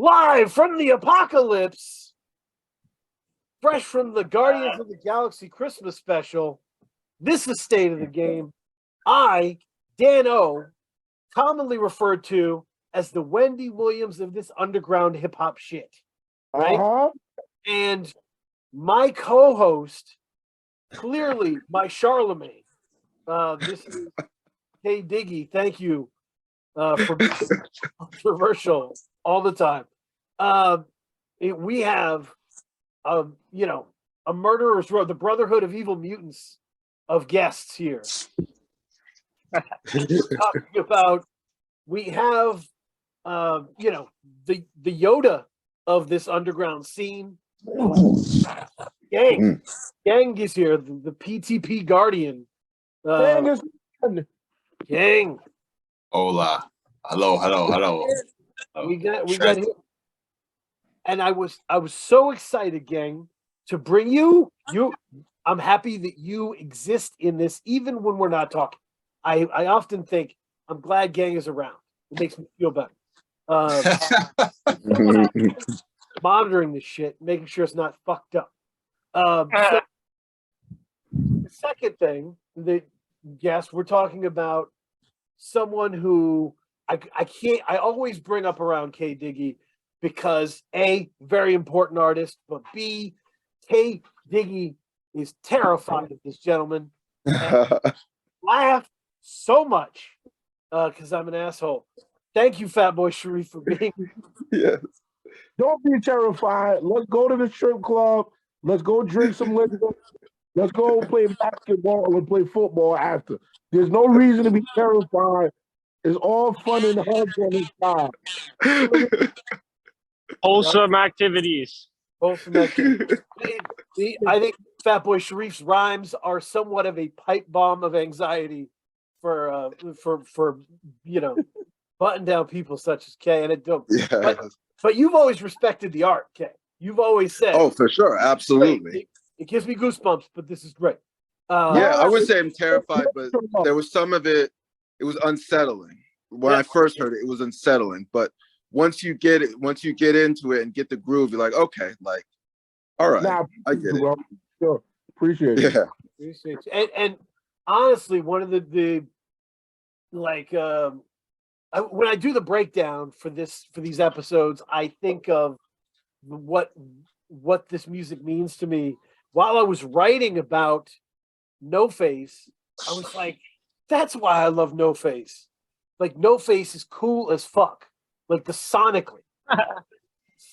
Live from the apocalypse, fresh from the Guardians of the Galaxy Christmas special, this is State of the Game. I, Dan O, commonly referred to as the Wendy Williams of this underground hip-hop shit, right? And my co-host, clearly my Charlemagne, this is Hey Diggy, thank you for being controversial all the time. We have, you know, a murderer's row, the Brotherhood of Evil Mutants of guests here. Talking about, we have, you know, the Yoda of this underground scene. Geng is here, the PTP Guardian. Geng. Hola. Hello. We got him. And I was so excited, Geng, to bring you. I'm happy that you exist in this, even when we're not talking. I often think I'm glad Geng is around. It makes me feel better. Monitoring this shit, making sure it's not fucked up. So the second thing that, yes, we're talking about someone who I always bring up around K Diggy because A, very important artist, but B, K Diggy is terrified of this gentleman. Laugh so much because I'm an asshole. Thank you, Fatboi Sharif, for being Yes. Don't be terrified. Let's go to the strip club. Let's go drink some liquor. Let's go play basketball or play football after. There's no reason to be terrified. It's all fun and hugs on this side. Wholesome activities. Wholesome activities. I think Fatboi Sharif's rhymes are somewhat of a pipe bomb of anxiety for you know, button down people such as Kay. And it don't. Yeah. But you've always respected the art, Kay. You've always said, "Oh, for sure, absolutely." It gives me goosebumps, but this is great. Yeah, I would say I'm terrified, but there was some of it. It was unsettling when I first heard it. It was unsettling, but once you get into it and get the groove, you're like, okay, like, all right, I get it. Sure, appreciate it. Yeah, appreciate you. And honestly, one of the like. When I do the breakdown for these episodes, I think of what this music means to me. While I was writing about Noface, I was like, that's why I love Noface. Like, Noface is cool as fuck. Like, sonically,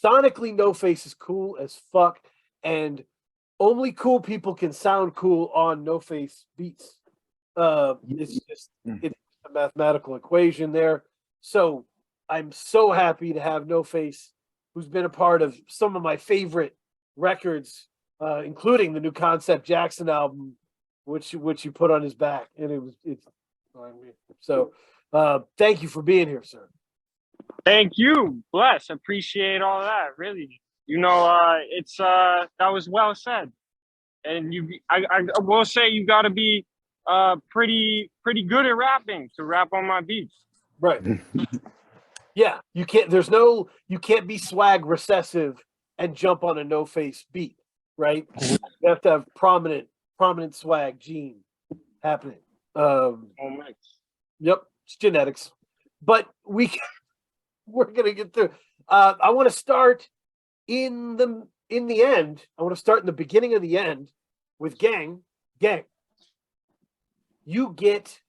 Noface is cool as fuck, and only cool people can sound cool on Noface beats. It's just it's a mathematical equation there. So I'm so happy to have Noface, who's been a part of some of my favorite records, including the new Concept Jackson album, which you put on his back, and it's so. Thank you for being here, sir. Thank you, bless, appreciate all that. Really, you know, it's that was well said, and I will say you got to be pretty good at rapping to rap on my beats. Right. Yeah, you can't be swag recessive and jump on a Noface beat, right? You have to have prominent swag gene happening. Yep, it's genetics. But we're gonna get through. I want to start in the end. I want to start in the beginning of the end with Geng. Geng, you get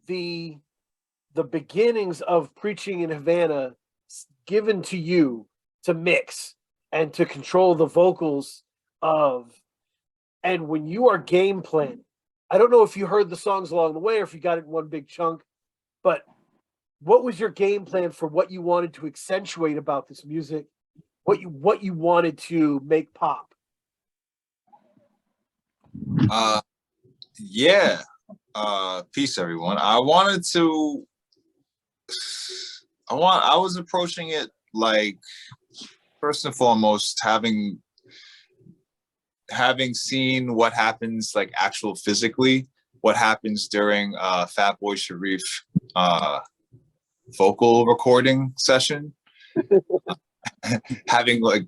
the beginnings of Preaching in Havana given to you to mix and to control the vocals of. And when you are game planning, I don't know if you heard the songs along the way or if you got it in one big chunk, but what was your game plan for what you wanted to accentuate about this music? What you wanted to make pop? Yeah. Peace, everyone. I was approaching it like, first and foremost, having seen what happens, like, actual physically, what happens during Fatboi Sharif vocal recording session. having like,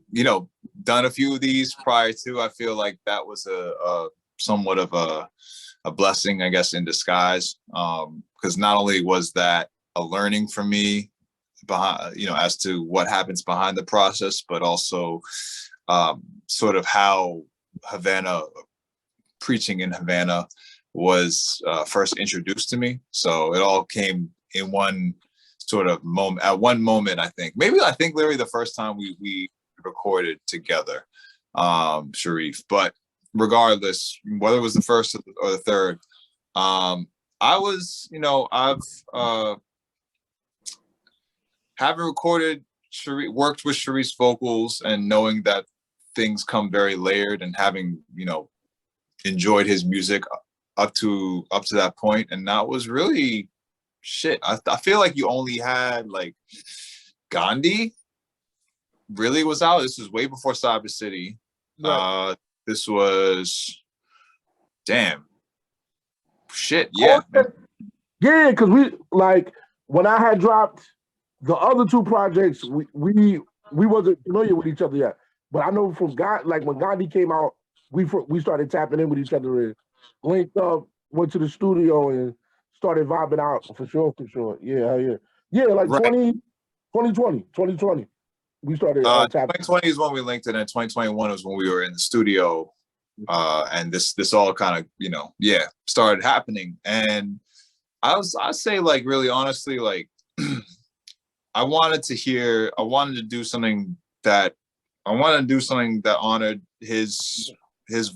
done a few of these prior to, I feel like that was a somewhat of a blessing, I guess, in disguise. Because not only was that a learning for me behind, as to what happens behind the process, but also sort of how Havana, Preaching in Havana was first introduced to me. So it all came in one sort of moment, at one moment, I think literally the first time we recorded together, Sharif. But regardless, whether it was the first or the third, I was, I've having recorded Sharif, worked with Sharif's vocals, and knowing that things come very layered, and having, enjoyed his music up to that point, and that was really shit. I feel like you only had like Gandhi really was out. This was way before Cyber City. Right. This was damn shit. Yeah. Yeah, because we like when I had dropped the other two projects, we wasn't familiar with each other yet. But I know from God, like when Gandhi came out, we started tapping in with each other and linked up, went to the studio and started vibing out for sure. Yeah. Like right. 2020. We started tapping. 2020 is when we linked it, and 2021 was when we were in the studio. And this all kind of, started happening. And I say, like, really honestly, like, I wanted to do something that honored his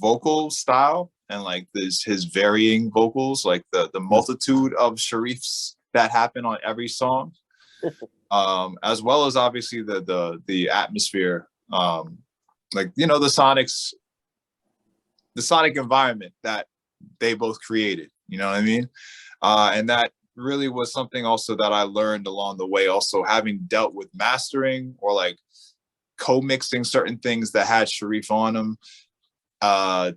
vocal style, and like his varying vocals, like the multitude of Sharifs that happen on every song, as well as obviously the atmosphere, like, the sonic environment that they both created, you know what I mean? And that really was something also that I learned along the way, also having dealt with mastering or like co-mixing certain things that had Sharif on them, that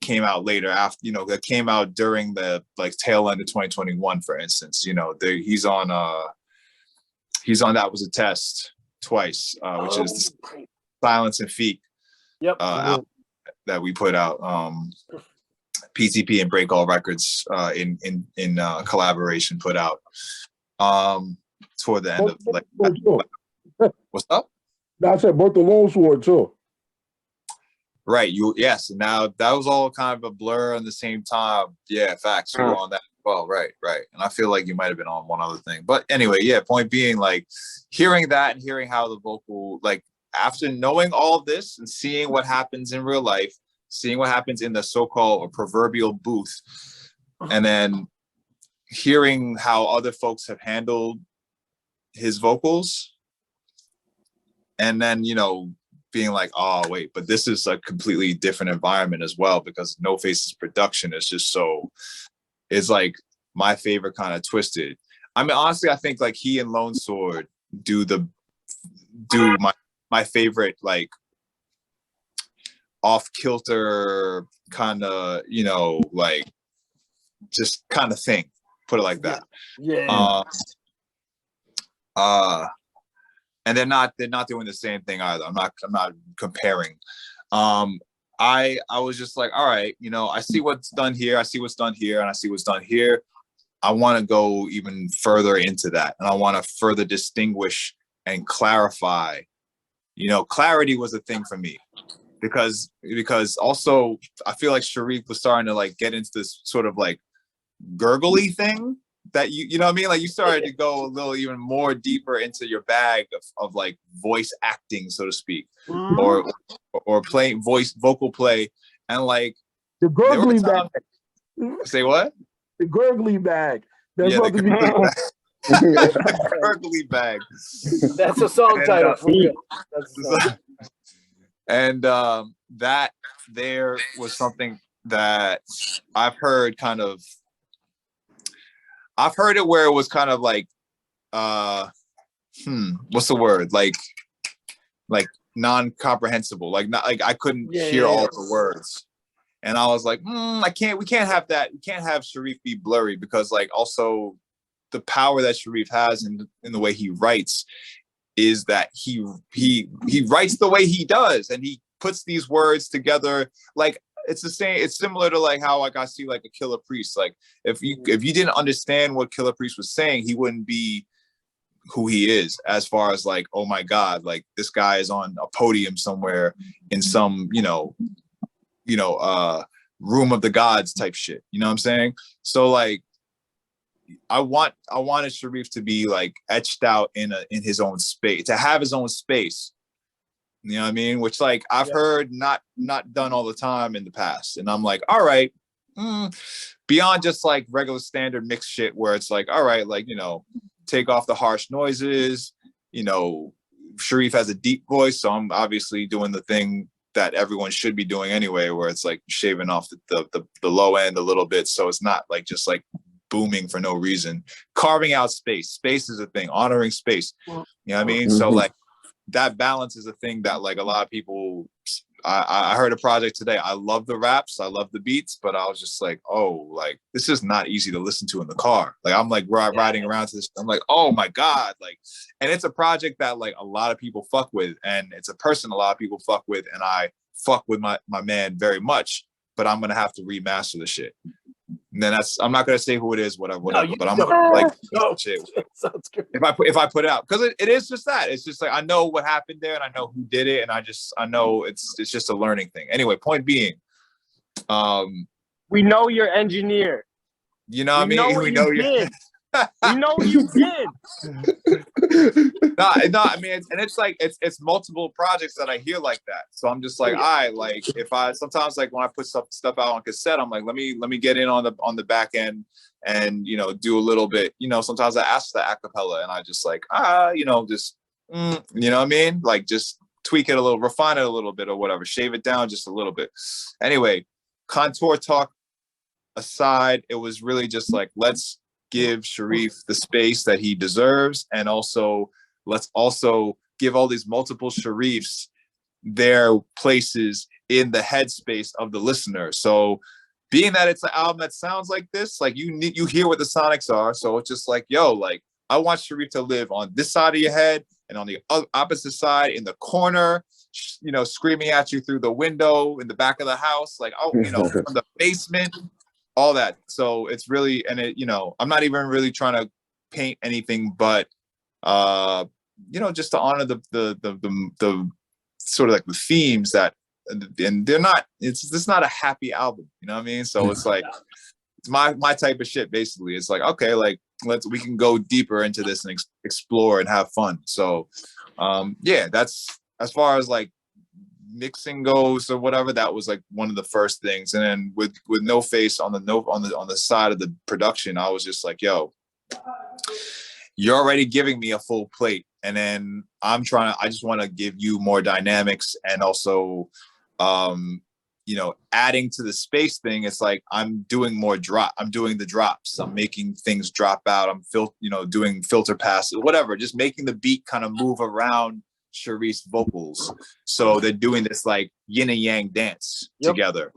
came out later after, that came out during the like tail end of 2021, for instance. He's on That Was a Test twice, which is the Silence and Feet album that we put out, PTP and Break All Records in collaboration put out toward the end of like what's up? I said both the Lone Sword too. Right. Yes. Now that was all kind of a blur at the same time. Yeah, facts. You were on that. Well, right. And I feel like you might have been on one other thing. But anyway, yeah, point being, like, hearing that and hearing how the vocal, like, after knowing all this and seeing what happens in real life, seeing what happens in the so-called or proverbial booth, and then hearing how other folks have handled his vocals, and then, being like, oh wait, but this is a completely different environment as well, because Noface's production is just it's like my favorite kind of twisted. I mean, honestly, I think like he and Lone Sword do my favorite, like, off kilter kind of, like, just kind of thing, put it like that. Yeah. And they're not doing the same thing either. I'm not comparing. I was just like, all right, I see what's done here, and I see what's done here. I want to go even further into that, and I want to further distinguish and clarify. Clarity was a thing for me, because also I feel like Sharif was starting to like get into this sort of like gurgly thing that you know what I mean? Like, you started to go a little even more deeper into your bag of like voice acting, so to speak, or playing vocal play, and like the gurgly bag. Say what? The gurgly bag. That's yeah, what the gurgly bag. That's a song title. And that there was something that I've heard it where it was kind of like, what's the word? Like non-comprehensible. Like, not like I couldn't hear all the words. And I was like, we can't have that. We can't have Sharif be blurry, because like also the power that Sharif has in the way he writes is that he writes the way he does, and he puts these words together. Like it's the same. It's similar to like how like I see like a Killer Priest. Like if you didn't understand what Killer Priest was saying, he wouldn't be who he is, as far as like, oh my God, like this guy is on a podium somewhere in some, room of the gods type shit. You know what I'm saying? So like, I wanted Sharif to be like etched out in his own space, to have his own space. You know what I mean? Which like I've heard not done all the time in the past. And I'm like, all right, beyond just like regular standard mix shit where it's like, all right, like, take off the harsh noises. Sharif has a deep voice, so I'm obviously doing the thing that everyone should be doing anyway, where it's like shaving off the low end a little bit, so it's not like just like booming for no reason. Carving out space is a thing, honoring space. You know what I mean? So like that balance is a thing that like a lot of people. I heard a project today. I love the raps, I love the beats, but I was just like, oh, like this is not easy to listen to in the car. Like I'm like riding around to this. I'm like, oh my God, like, and it's a project that like a lot of people fuck with, and it's a person a lot of people fuck with, and I fuck with my man very much. But I'm gonna have to remaster the shit. And then I'm not gonna say who it is, whatever. No, but I'm gonna like shit. Sounds good. If I put it out, because it is just that. It's just like I know what happened there, and I know who did it, and I know it's just a learning thing. Anyway, point being, we know you're engineer. You know what I mean? We know you did. We know you did. No, I mean, it's like it's multiple projects that I hear like that. So I'm just like, like if I sometimes like when I put stuff out on cassette, I'm like, let me get in on the back end and do a little bit. Sometimes I ask the acapella, and I just like just you know what I mean? Like just tweak it a little, refine it a little bit, or whatever, shave it down just a little bit. Anyway, contour talk aside, it was really just like, let's give Sharif the space that he deserves, and also let's also give all these multiple Sharifs their places in the headspace of the listener. So being that it's an album that sounds like this, like you hear what the sonics are, so it's just like, yo, like I want Sharif to live on this side of your head and on the opposite side in the corner, screaming at you through the window in the back of the house, like from the basement, all that. So it's really, and it, I'm not even really trying to paint anything, but just to honor the sort of like the themes that, and they're not, it's not a happy album, you know what I mean? So it's like, it's my type of shit, basically. It's like, okay, like we can go deeper into this and explore and have fun. So that's as far as like mixing goes or whatever, that was like one of the first things. And then with Noface on the side of the production, I was just like, yo, you're already giving me a full plate, and then I just want to give you more dynamics, and also adding to the space thing. It's like I'm doing the drops, I'm making things drop out, I'm doing filter passes, whatever, just making the beat kind of move around Sharif's vocals. So they're doing this like yin and yang dance together.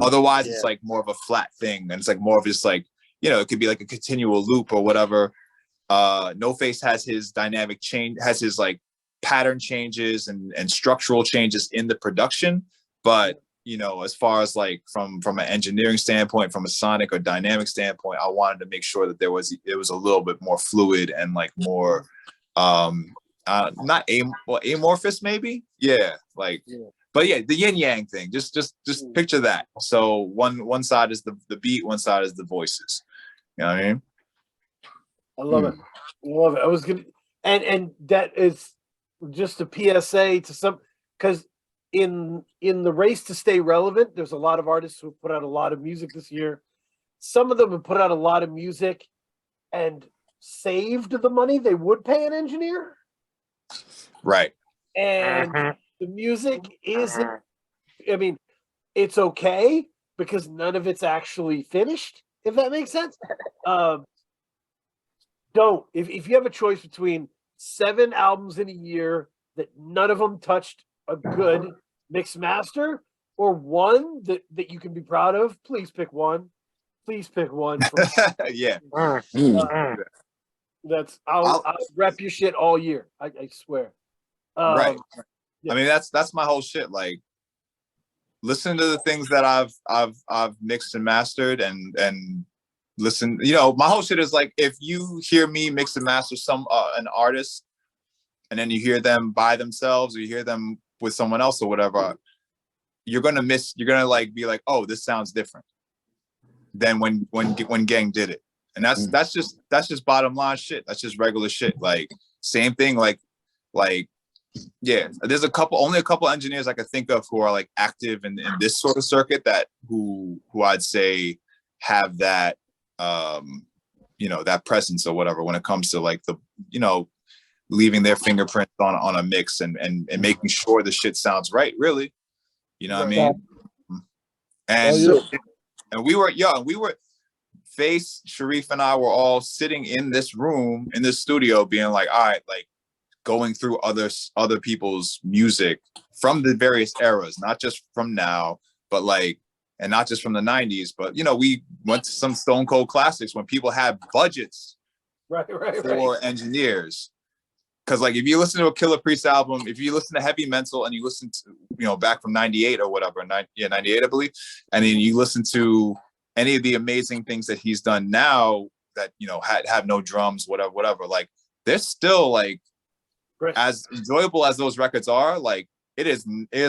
Otherwise it's like more of a flat thing, and it's like more of just like, it could be like a continual loop or whatever. Noface has his dynamic change, has his like pattern changes and structural changes in the production, but as far as like from an engineering standpoint, from a sonic or dynamic standpoint, I wanted to make sure that it was a little bit more fluid and like more not amorphous, maybe. But yeah, the yin yang thing, just picture that. So one side is the beat, one side is the voices. You know what I mean? I love it. I love it. I was gonna, and that is just a PSA to some, because in the race to stay relevant, there's a lot of artists who put out a lot of music this year. Some of them have put out a lot of music and saved the money they would pay an engineer. Right. And the music isn't, I mean, it's okay because none of it's actually finished, if that makes sense. If you have a choice between 7 albums in a year that none of them touched a good mix master, or one that you can be proud of, please pick one. Please pick one. Yeah. I'll rep your shit all year. I swear. Right. Yeah. I mean, that's my whole shit. Like, listen to the things that I've mixed and mastered, and listen. You know, my whole shit is like, if you hear me mix and master an artist, and then you hear them by themselves, or you hear them with someone else or whatever, you're gonna like be like, oh, this sounds different than when Geng did it. And that's just bottom line shit. That's just regular shit. Like, same thing. Like, yeah, there's only a couple engineers I could think of who are like active in this sort of circuit that who I'd say have that, that presence or whatever when it comes to like the, leaving their fingerprint on a mix and making sure the shit sounds right, really. You know what I mean? And we were Face, Sharif, and I were all sitting in this room, in this studio, being like, all right, like, going through other people's music from the various eras, not just from now, but like, and not just from the 90s, but we went to some Stone Cold classics when people had budgets for engineers. Because like, if you listen to a Killer Priest album, if you listen to Heavy Mental and you listen to, back from 98 or whatever, 98, I believe, and then you listen to any of the amazing things that he's done now that, have no drums, whatever, like, they're still like, as enjoyable as those records are, like, it is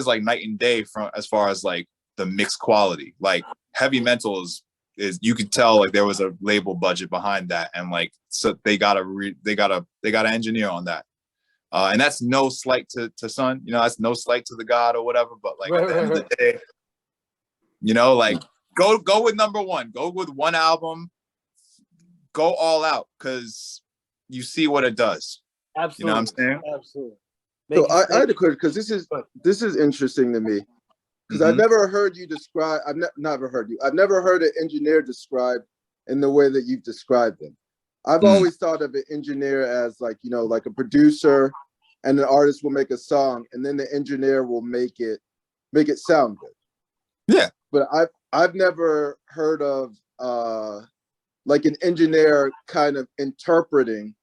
like night and day from as far as like the mixed quality. Like, Heavy Mental is you could tell like there was a label budget behind that, and like, so they got to engineer on that. And that's no slight to Son, that's no slight to the God or whatever, but like, at the end of the day, like, go with number one, go with one album, go all out, because you see what it does. Absolutely. You know what I'm saying? Absolutely. So I had a question, because this is interesting to me, because I've never heard you describe. I've never heard an engineer described in the way that you've described them. I've always thought of an engineer as like, like a producer, and an artist will make a song, and then the engineer will make it sound good. Yeah. But I've never heard of like an engineer kind of interpreting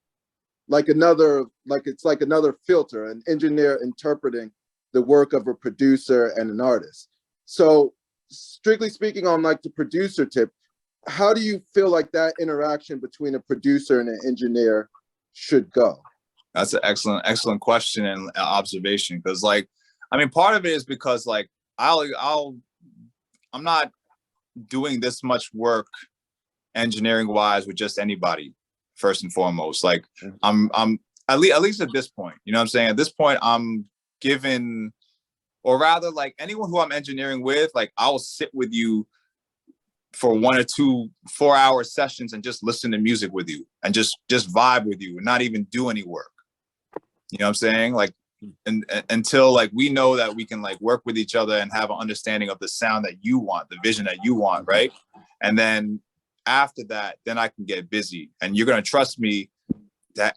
it's like another filter, an engineer interpreting the work of a producer and an artist. So strictly speaking, on like the producer tip, how do you feel like that interaction between a producer and an engineer should go? That's an excellent question and observation. Because like, I mean, part of it is because like, I'm not doing this much work engineering wise with just anybody. First and foremost, like, I'm at least at this point, you know what I'm saying? At this point, I'm given, or rather, like, anyone who I'm engineering with, like, I'll sit with you for 1 or 2 4-hour sessions and just listen to music with you and just vibe with you and not even do any work. You know what I'm saying? Like, and until like we know that we can like work with each other and have an understanding of the sound that you want, the vision that you want, right? And then after that, then I can get busy, and you're gonna trust me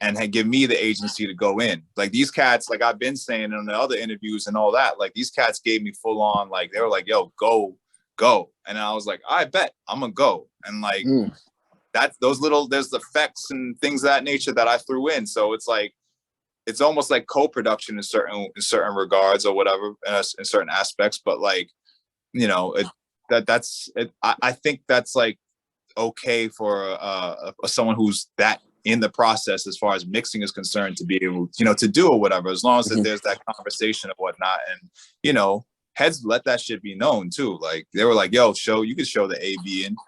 and give me the agency to go in. Like, these cats, like I've been saying in the other interviews and all that, like, these cats gave me full on, like, they were like, yo, go. And I was like, I bet I'm gonna go. And like, that's there's effects and things of that nature that I threw in. So it's like, it's almost like co-production in certain regards or whatever, in certain aspects. But like, I think that's like okay for someone who's that in the process as far as mixing is concerned to be able, to do or whatever, as long as that there's that conversation and whatnot. And, heads let that shit be known too. Like, they were like, yo, you could show the AV and,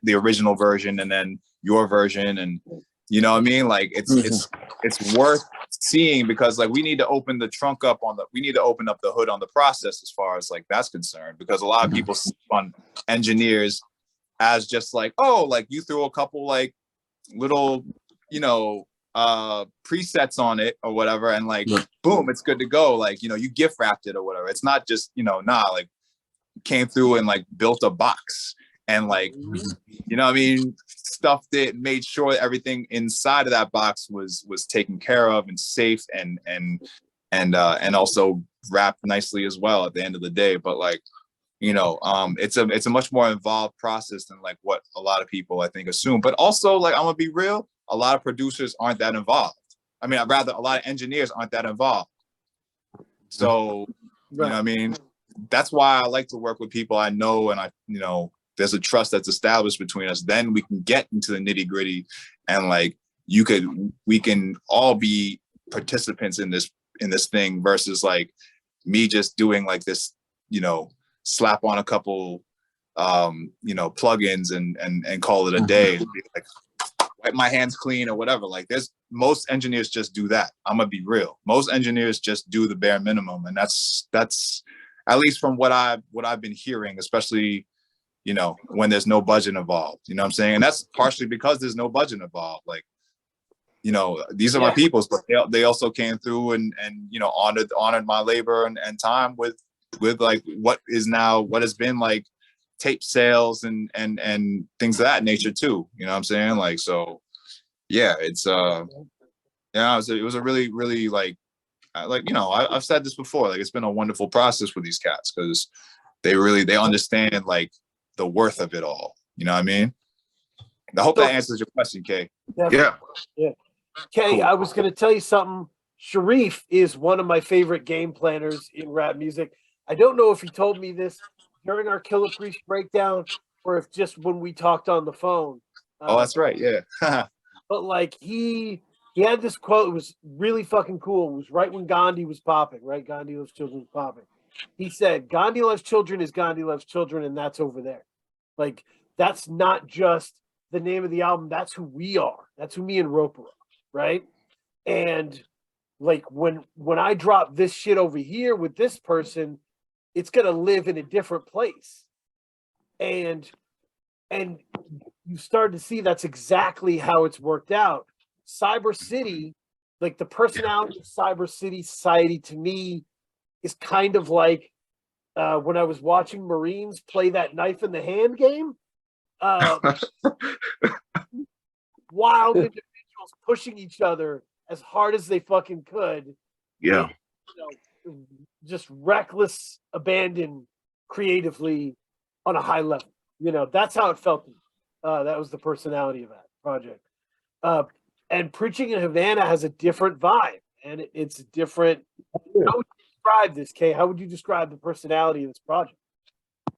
the original version and then your version. And, you know what I mean? Like, it's worth seeing, because like, we need to open the trunk up we need to open up the hood on the process as far as like that's concerned, because a lot of people sleep on engineers as just like, oh, like you threw a couple like little, presets on it or whatever, and like, boom, it's good to go. Like, you gift wrapped it or whatever. It's not just, like, came through and like built a box and like, what I mean, stuffed it, made sure everything inside of that box was taken care of and safe and also wrapped nicely as well at the end of the day. But like, it's a much more involved process than like what a lot of people I think assume. But also, like, I'm gonna be real, a lot of producers aren't that involved. I mean, rather, a lot of engineers aren't that involved. So, you know what I mean? That's why I like to work with people I know, and there's a trust that's established between us. Then we can get into the nitty gritty, and like we can all be participants in this thing versus like me just doing like this, slap on a couple, plugins and call it a day and be like, wipe my hands clean or whatever. Like most engineers just do that. I'm gonna be real. Most engineers just do the bare minimum, and that's at least from what I've been hearing, especially when there's no budget involved. You know what I'm saying? And that's partially because there's no budget involved. Like, these are my peoples, but they also came through and honored my labor and time with like what has been like tape sales and things of that nature too. You know what I'm saying? Like, so yeah, it was a really, really like I've said this before, like it's been a wonderful process with these cats because they understand like the worth of it all. You know what I mean? I hope that answers your question, Kay. Yeah. Kay, cool. I was going to tell you something. Sharif is one of my favorite game planners in rap music. I don't know if he told me this during our Killer Priest breakdown or if just when we talked on the phone. Oh, that's right. Yeah. But like he had this quote. It was really fucking cool. It was right when Gandhi was popping, right? Gandhi Loves Children was popping. He said, Gandhi loves children is Gandhi loves children, and that's over there. Like, that's not just the name of the album. That's who we are. That's who me and Roper are, right? And like when I drop this shit over here with this person, it's gonna live in a different place. And you start to see that's exactly how it's worked out. Cyber City, like the personality of Cyber City Society to me is kind of like when I was watching Marines play that knife in the hand game. Wild individuals pushing each other as hard as they fucking could. Yeah. And, just reckless abandon creatively on a high level. That's how it felt to me. That was the personality of that project. And Preaching in Havana has a different vibe, and it's different. How would you describe this, Kay? How would you describe the personality of this project?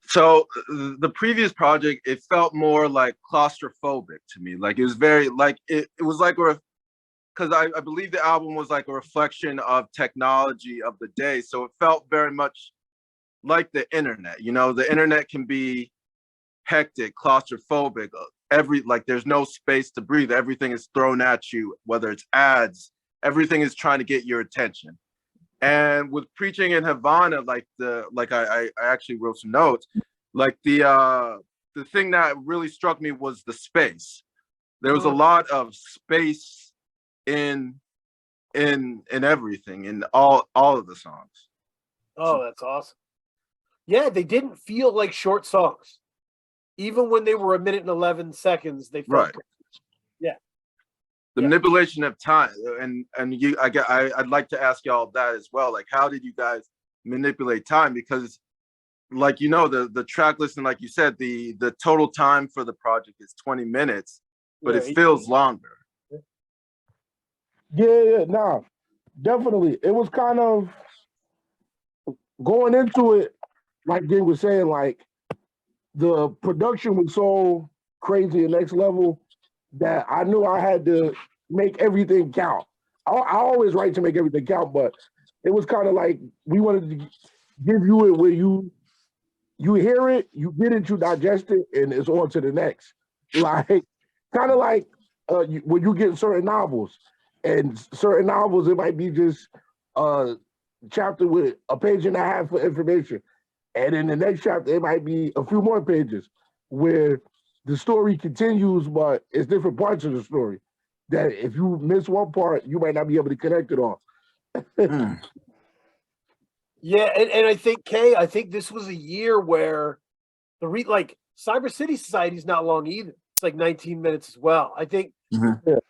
So the previous project, it felt more like claustrophobic to me. Like it was very like it was like because I believe the album was like a reflection of technology of the day. So it felt very much like the internet. The internet can be hectic, claustrophobic. There's no space to breathe. Everything is thrown at you, whether it's ads, everything is trying to get your attention. And with Preaching in Havana, I actually wrote some notes. Like the thing that really struck me was the space. There was a lot of space in everything, in all of the songs. Oh, that's awesome. Yeah, they didn't feel like short songs. Even when they were 1 minute and 11 seconds, they felt the manipulation of time, and I'd like to ask y'all that as well. Like, how did you guys manipulate time? Because, like the track list, and like you said, the total time for the project is 20 minutes, but it feels longer. Yeah, nah, definitely. It was kind of going into it, like Geng was saying, like the production was so crazy and next level that I knew I had to make everything count. I always write to make everything count, but it was kind of like we wanted to give you it where you hear it, you get it, you digest it, and it's on to the next. Like, kind of like when you get certain novels, and certain novels, it might be just a chapter with a page and a half for information. And in the next chapter, it might be a few more pages where the story continues, but it's different parts of the story that if you miss one part, you might not be able to connect it all. Yeah, and I think, Kay, this was a year where Cyber City Society is not long either. It's like 19 minutes as well. I think a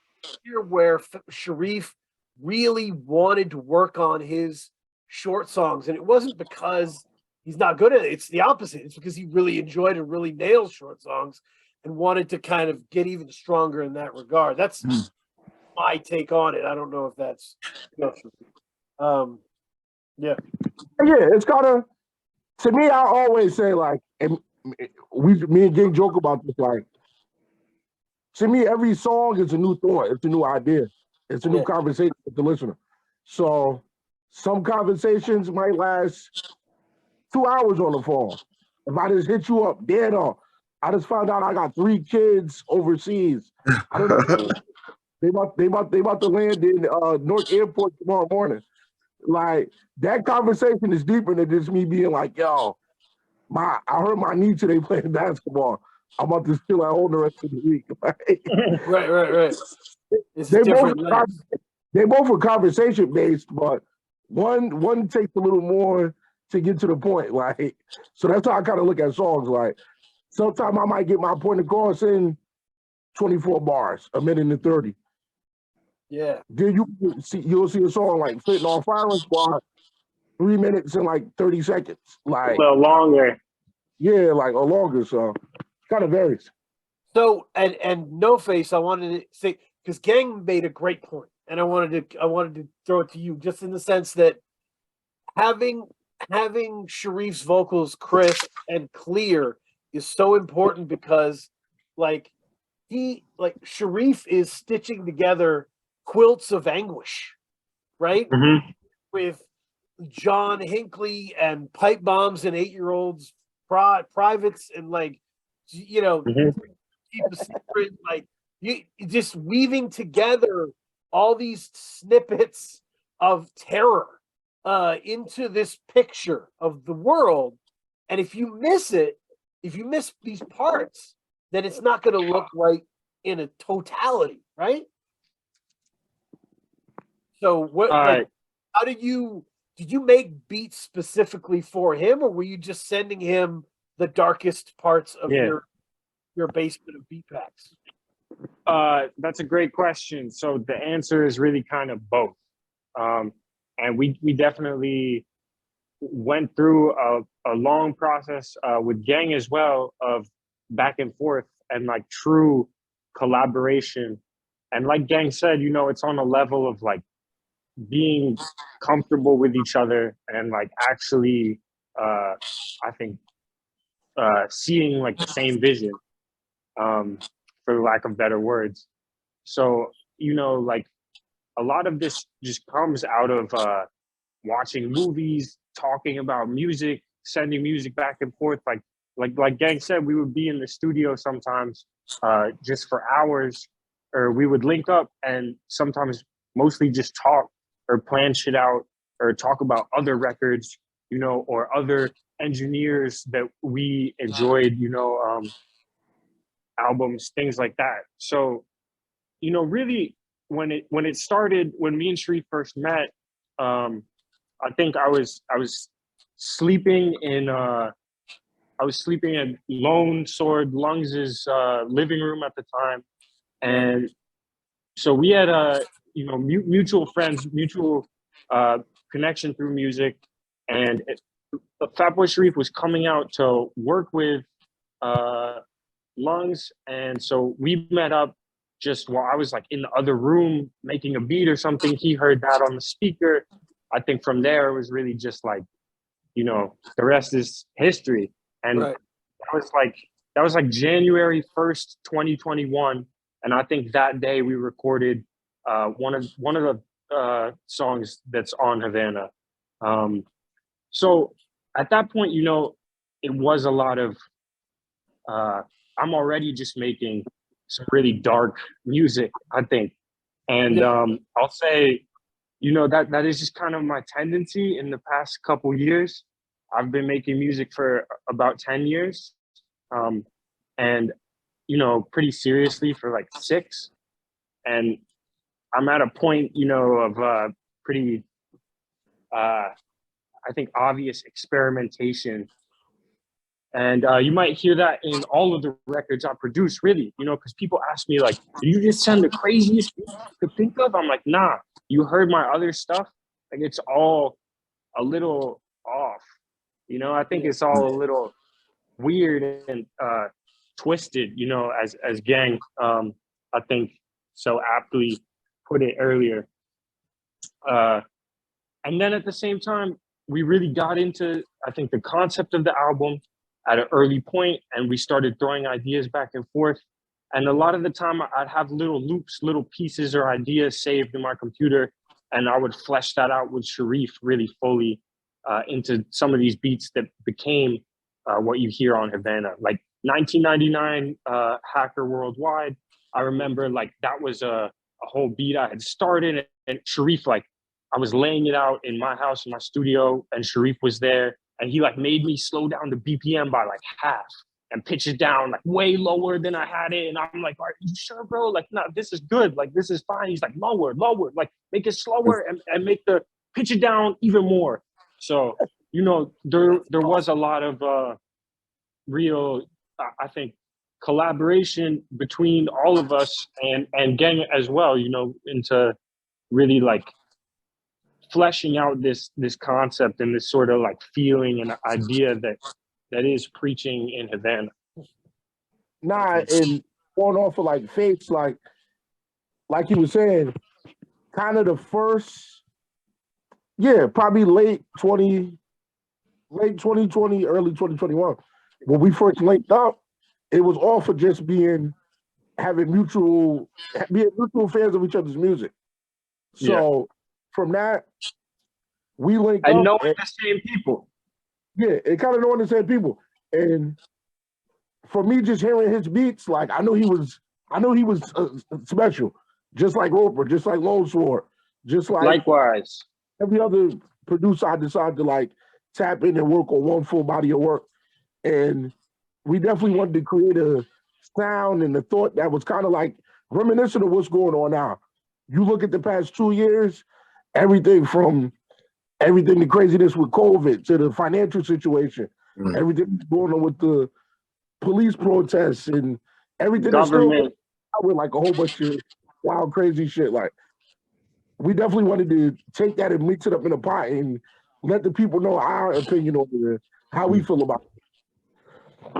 year where Sharif really wanted to work on his short songs, and it wasn't because he's not good at it. It's the opposite. It's because he really enjoyed and really nails short songs. and wanted to kind of get even stronger in that regard. That's my take on it. I don't know if that's yeah. Yeah, it's gotta. To me, I always say like, and me and Geng joke about this. Like, to me, every song is a new thought. It's a new idea. It's a new conversation with the listener. So, some conversations might last 2 hours on the phone. If I just hit you up dead on, I just found out I got 3 kids overseas. I don't know. They about to land in Newark Airport tomorrow morning. Like, that conversation is deeper than just me being like, yo, I hurt my knee today playing basketball. I'm about to still at home the rest of the week. Right. It's They both different lengths. they both are conversation based, but one takes a little more to get to the point. Like, so that's how I kind of look at songs. Like, sometimes I might get my point across in 24 bars, a minute and 30. Yeah. Then you'll see a song like Fitting on Firing Squad, 3 minutes and like 30 seconds. A Like, little longer. yeah, like or longer. So kind of varies. So and Noface, I wanted to say because Geng made a great point, and I wanted to throw it to you just in the sense that having Sharif's vocals crisp and clear is so important because like Sharif is stitching together quilts of anguish, right? Mm-hmm. With John Hinckley and pipe bombs and 8-year-olds, privates, and like, you know, keep a secret. Like you just weaving together all these snippets of terror into this picture of the world. And if you miss it, if you miss these parts, then it's not going to look right in a totality, right? So what? Like, how did you make beats specifically for him, or were you just sending him the darkest parts of your basement of beat packs? That's a great question. So the answer is really kind of both. And we definitely went through a long process with Geng as well of back and forth and like true collaboration. And like Geng said, you know, it's on a level of like being comfortable with each other and like actually, I think, seeing like the same vision, for lack of better words. So, you know, like a lot of this just comes out of watching movies, talking about music, sending music back and forth. Like Geng said, we would be in the studio sometimes just for hours, or we would link up and sometimes mostly just talk or plan shit out or talk about other records, you know, or other engineers that we enjoyed, you know, albums, things like that. So, you know, really when it started, when me and Sharif first met, I think I was sleeping in Lone Sword Lungs' living room at the time, and so we had you know, mutual friends, mutual connection through music, and Fatboi Sharif was coming out to work with Lungs, and so we met up just while I was like in the other room making a beat or something. He heard that on the speaker. I think from there it was really just like, you know, the rest is history. And that was like January 1st, 2021. And I think that day we recorded one of the songs that's on Havana. So at that point, you know, it was a lot of I'm already just making some really dark music, I think. And I'll say, you know, that is just kind of my tendency in the past couple years. I've been making music for about 10 years. And, you know, pretty seriously for like 6. And I'm at a point, you know, of pretty, I think, obvious experimentation. And you might hear that in all of the records I produce, really, you know, because people ask me, like, did you just send the craziest you could think of? I'm like, nah, you heard my other stuff. Like, it's all a little off, you know? I think it's all a little weird and twisted, you know, as Geng, I think so aptly put it earlier. And then at the same time, we really got into, I think, the concept of the album at an early point, and we started throwing ideas back and forth. And a lot of the time I'd have little loops, little pieces or ideas saved in my computer, and I would flesh that out with Sharif really fully into some of these beats that became what you hear on Havana. Like 1999 Hacker Worldwide, I remember like that was a whole beat I had started, and Sharif, like I was laying it out in my house, in my studio, and Sharif was there, and he like made me slow down the BPM by like half and pitch it down like way lower than I had it. And I'm like, are you sure, bro? Like, no, this is good. Like, this is fine. He's like, lower, like make it slower and make the pitch it down even more. So, you know, there was a lot of real, I think, collaboration between all of us and Geng as well, you know, into really like fleshing out this concept and this sort of like feeling and idea that is Preaching in Havana. Nah, and going off of like Fates, like he was saying, kind of the first, probably late 2020, early 2021, when we first linked up, it was all for just being mutual fans of each other's music. So from that, we linked and up knowing the same people. Yeah, and kind of knowing the same people. And for me, just hearing his beats, like I know he was special, just like Roper, just like Lone Sword, just like likewise every other producer I decided to like tap in and work on one full body of work. And we definitely wanted to create a sound and a thought that was kind of like reminiscent of what's going on now. You look at the past 2 years, everything the craziness with COVID to the financial situation, everything going on with the police protests and everything government with like a whole bunch of wild, crazy shit. Like, we definitely wanted to take that and mix it up in a pot and let the people know our opinion on it, how we feel about it.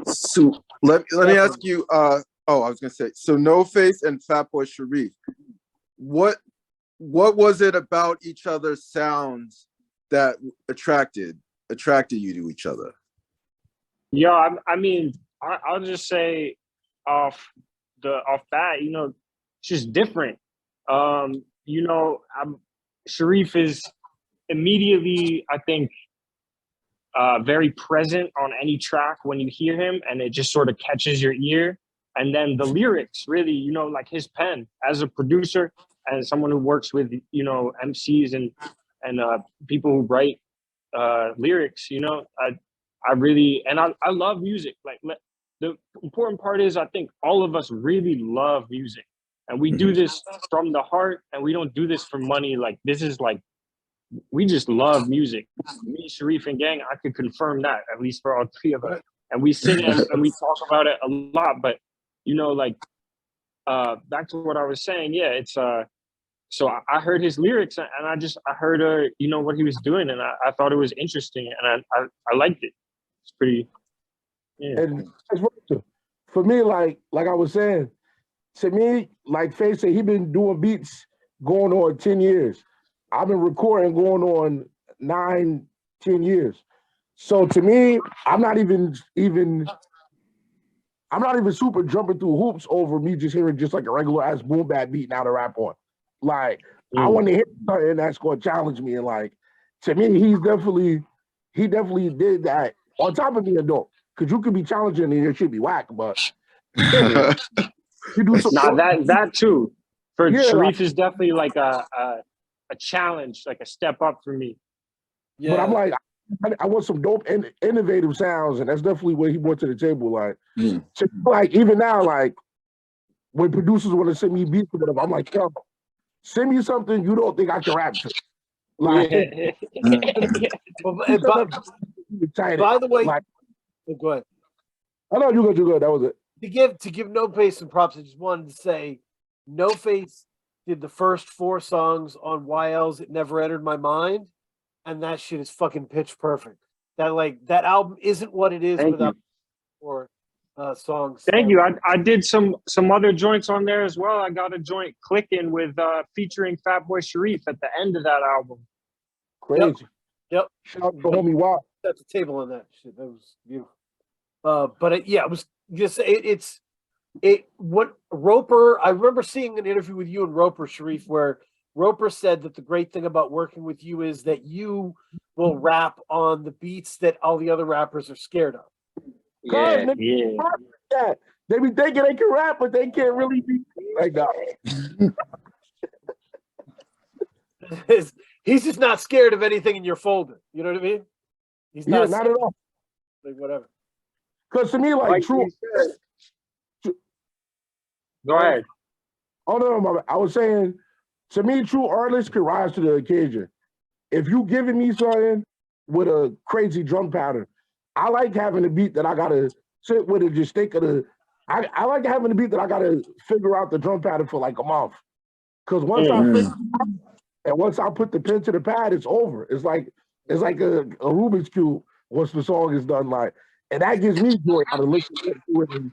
So let me ask you. I was gonna say. So Noface and Fatboi Sharif, what was it about each other's sounds that attracted you to each other? Yeah, I mean, I'll just say off bat, you know, it's just different. You know, Sharif is immediately, I think, very present on any track when you hear him, and it just sort of catches your ear. And then the lyrics, really, you know, like his pen as a producer and someone who works with, you know, MCs and people who write lyrics, you know, I really, and I love music. Like, the important part is I think all of us really love music, and we do this from the heart, and we don't do this for money. Like, this is like, we just love music. Me, Sharif, and Geng, I could confirm that, at least for all three of us. And we sing and we talk about it a lot, but, you know, like, back to what I was saying, it's, so I heard his lyrics, and I heard, you know, what he was doing, and I thought it was interesting, and I liked it. It's pretty, And for me, like I was saying, to me, like Faye said, he been doing beats going on 10 years. I've been recording going on 9, 10 years. So to me, I'm not even super jumping through hoops over me just hearing just like a regular ass boom bap beat now to rap on. Like, I want to hear something that's going to challenge me. And like, to me, he definitely did that on top of being dope. Because you could be challenging and it should be whack, but you do some. Nah, that too. For Sharif like, is definitely like a challenge, like a step up for me. Yeah. But I'm like, I want some dope and innovative sounds, and that's definitely what he brought to the table. Like, so, like even now, like when producers want to send me beats or whatever, I'm like, yo, send me something you don't think I can rap to. Like, by the way, like, go ahead. I know you're good. That was it. To give Noface some props, I just wanted to say, Noface did the first 4 songs on YL's It Never Entered My Mind, and that shit is fucking pitch perfect. That album isn't what it is without. Or songs. Thank you. I did some other joints on there as well. I got a joint clicking with featuring Fatboi Sharif at the end of that album. Crazy. Yep. Shout out to homie Wild. At the table on that shit. That was beautiful. But it was just what Roper. I remember seeing an interview with you and Roper Sharif where Roper said that the great thing about working with you is that you will rap on the beats that all the other rappers are scared of. Yeah. They be thinking they can rap, but they can't really be like that. He's just not scared of anything in your folder. You know what I mean? He's not at all. Like whatever. Because to me, like true. Go ahead. Oh no, I was saying, to me, true artists can rise to the occasion. If you giving me something with a crazy drum pattern, I like having a beat that I gotta sit with and just think of the. I like having a beat that I gotta figure out the drum pattern for like a month. Because once I figure it out, and once I put the pen to the pad, it's over. It's like a Rubik's Cube once the song is done. Like, and that gives me joy out of listening to it, and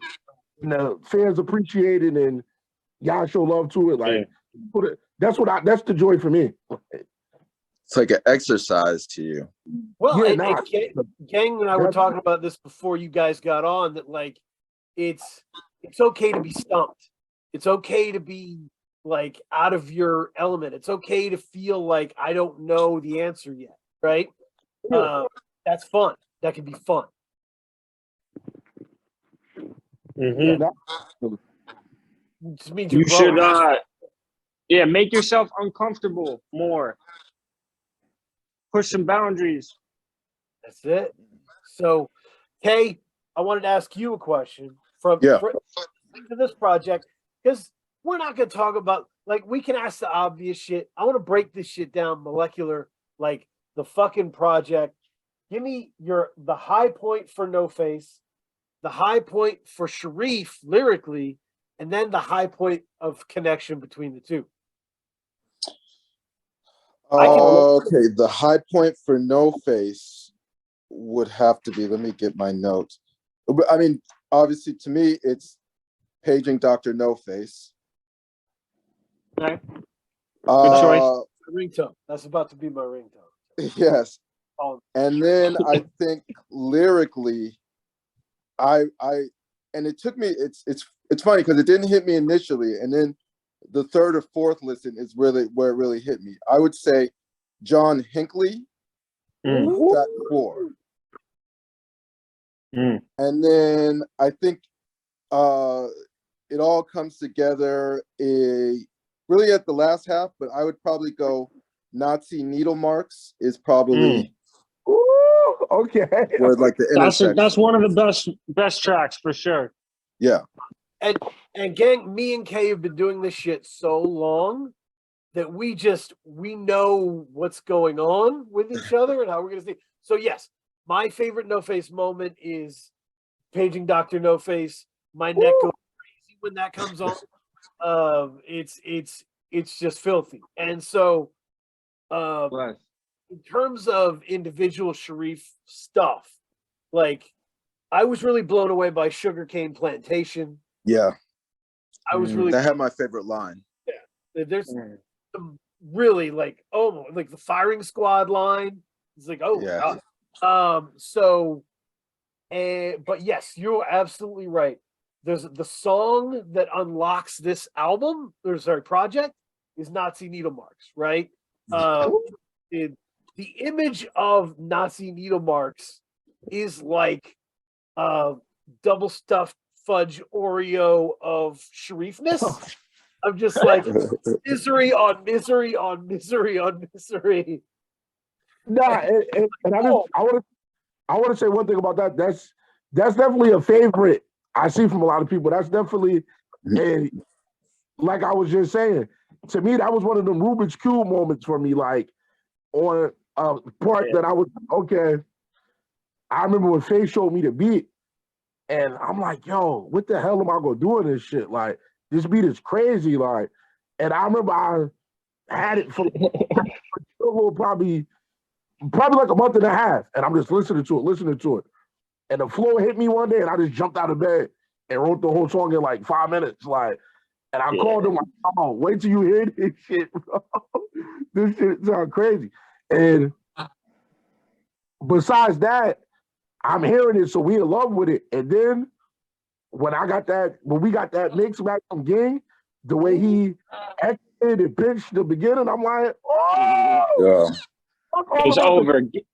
the fans appreciate it, and y'all show love to it. Like, that's the joy for me. It's like an exercise to you. Well, Geng and I were talking about this before you guys got on, that like it's okay to be stumped. It's okay to be like out of your element. It's okay to feel like I don't know the answer yet, right? That's fun. That can be fun. Mm-hmm. It just means You should make yourself uncomfortable more. Push some boundaries. That's it. So, Kay, I wanted to ask you a question from this project, because we're not going to talk about, like, we can ask the obvious shit. I want to break this shit down molecular, like the fucking project. Give me the high point for Noface, the high point for Sharif lyrically, and then the high point of connection between the two. Okay, the high point for Noface would have to be, let me get my notes. I mean, obviously to me, it's paging Dr. Noface. Okay. Good choice. Ringtone. That's about to be my ringtone. Yes. And then I think lyrically, and it took me, it's funny because it didn't hit me initially, and then the third or fourth listen is really where it really hit me. I would say John Hinckley, track 4. And then I think it all comes together really at the last half, but I would probably go Nazi Needle Marks is probably okay. Where like the intersection. That's one of the best tracks for sure. Yeah. And gang, me and Kay have been doing this shit so long that we know what's going on with each other and how we're gonna see. So yes, my favorite Noface moment is paging Dr. Noface. My neck goes crazy when that comes on. It's just filthy. And so in terms of individual Sharif stuff, like I was really blown away by Sugarcane Plantation. Yeah. I was really that had my favorite line. Yeah. There's some really like the firing squad line. It's like, oh yeah. God. But yes, you're absolutely right. There's the song that unlocks this album, project, is Nazi Needle Marks, right? The image of Nazi Needle Marks is like double stuffed fudge Oreo of Sharifness. I'm just like misery on misery on misery on misery. Nah, and I want to say one thing about that. That's definitely a favorite I see from a lot of people. That's definitely, and like I was just saying, to me that was one of them Rubik's Cube moments for me. Like on a part that I was okay. I remember when Faye showed me the beat, and I'm like, yo, what the hell am I gonna do in this shit? Like, this beat is crazy. Like, and I remember I had it for probably like a month and a half, and I'm just listening to it. And the floor hit me one day, and I just jumped out of bed and wrote the whole song in like 5 minutes. Like, and I called him like, "Oh, wait till you hear this shit, bro. This shit sounds crazy." And besides that, I'm hearing it, so we in love with it. And then when we got that mix back from Geng, the way he exited and pitched the beginning, I'm like, oh, Yeah. fuck all It's about over. the-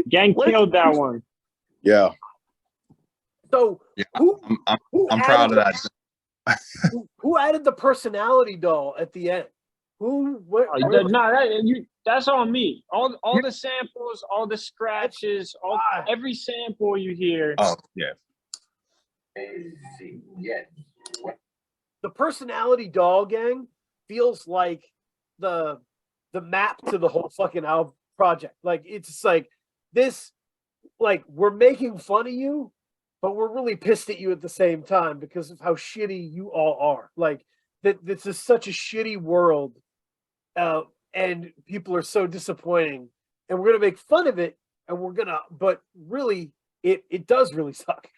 Gang Wait- killed that one. Yeah. So Yeah, who I'm proud of that. who added the personality doll at the end? That's on me. All the samples, all the scratches, every sample you hear. Oh yeah. The personality doll gang feels like the map to the whole fucking album project. Like it's just like this, like we're making fun of you, but we're really pissed at you at the same time because of how shitty you all are. Like that this is such a shitty world, and people are so disappointing, and we're gonna make fun of it, and but really it does really suck.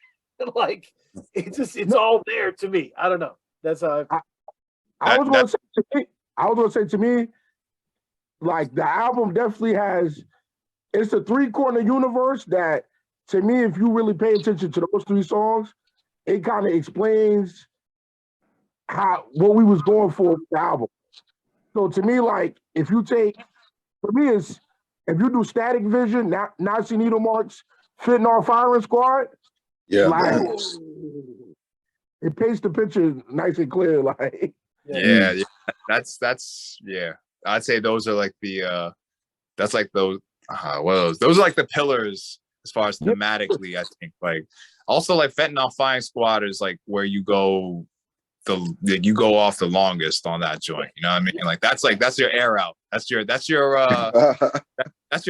Like it's all there to me. I don't know. That's how I was gonna say to me, like the album definitely has. It's a 3-corner universe that, to me, if you really pay attention to those 3 songs, it kind of explains what we was going for with the album. So to me, like if you do Static Vision, Nazi Needle Marks, Fentanyl Firing Squad, Yeah. like it paints the picture nice and clear. Like Yeah. That's yeah. I'd say those are like the that's like those those are like the pillars as far as thematically. I think like also like Fentanyl Firing Squad is like where you go off the longest on that joint. You know what I mean? Like that's your air out. That's your that's your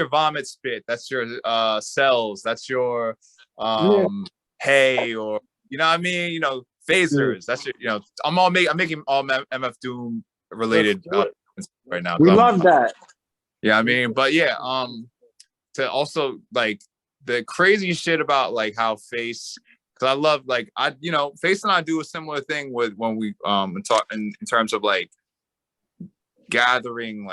vomit spit. That's your cells. That's your hay, or you know what I mean? You know, phasers. That's your, you know, I'm making all MF Doom related right now. We love that. Yeah, I mean, but yeah, to also like the crazy shit about like how Face, because I love like Face and I do a similar thing with when we talk in terms of like gathering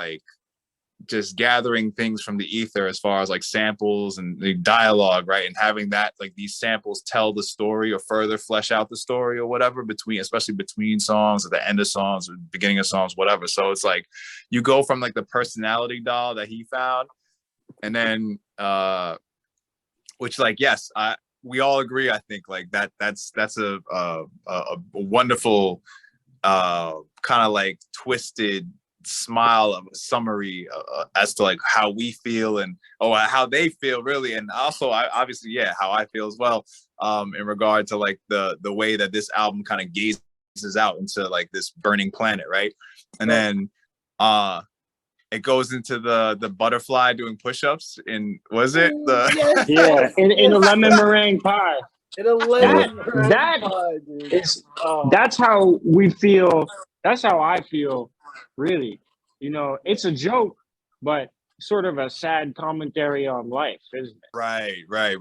things from the ether as far as like samples and the dialogue, right? And having that like these samples tell the story or further flesh out the story or whatever especially between songs, at the end of songs or beginning of songs, whatever. So it's like you go from like the personality doll that he found, and then which like yes, we all agree, I think like that's a wonderful kind of like twisted smile of a summary as to like how we feel and how they feel really, and also obviously how I feel as well in regard to like the way that this album kind of gazes out into like this burning planet, right? And then it goes into the butterfly doing push-ups in in a lemon meringue pie. In a lemon that pie, dude. That's how we feel. That's how I feel. Really, you know, it's a joke, but sort of a sad commentary on life, isn't it? Right. No,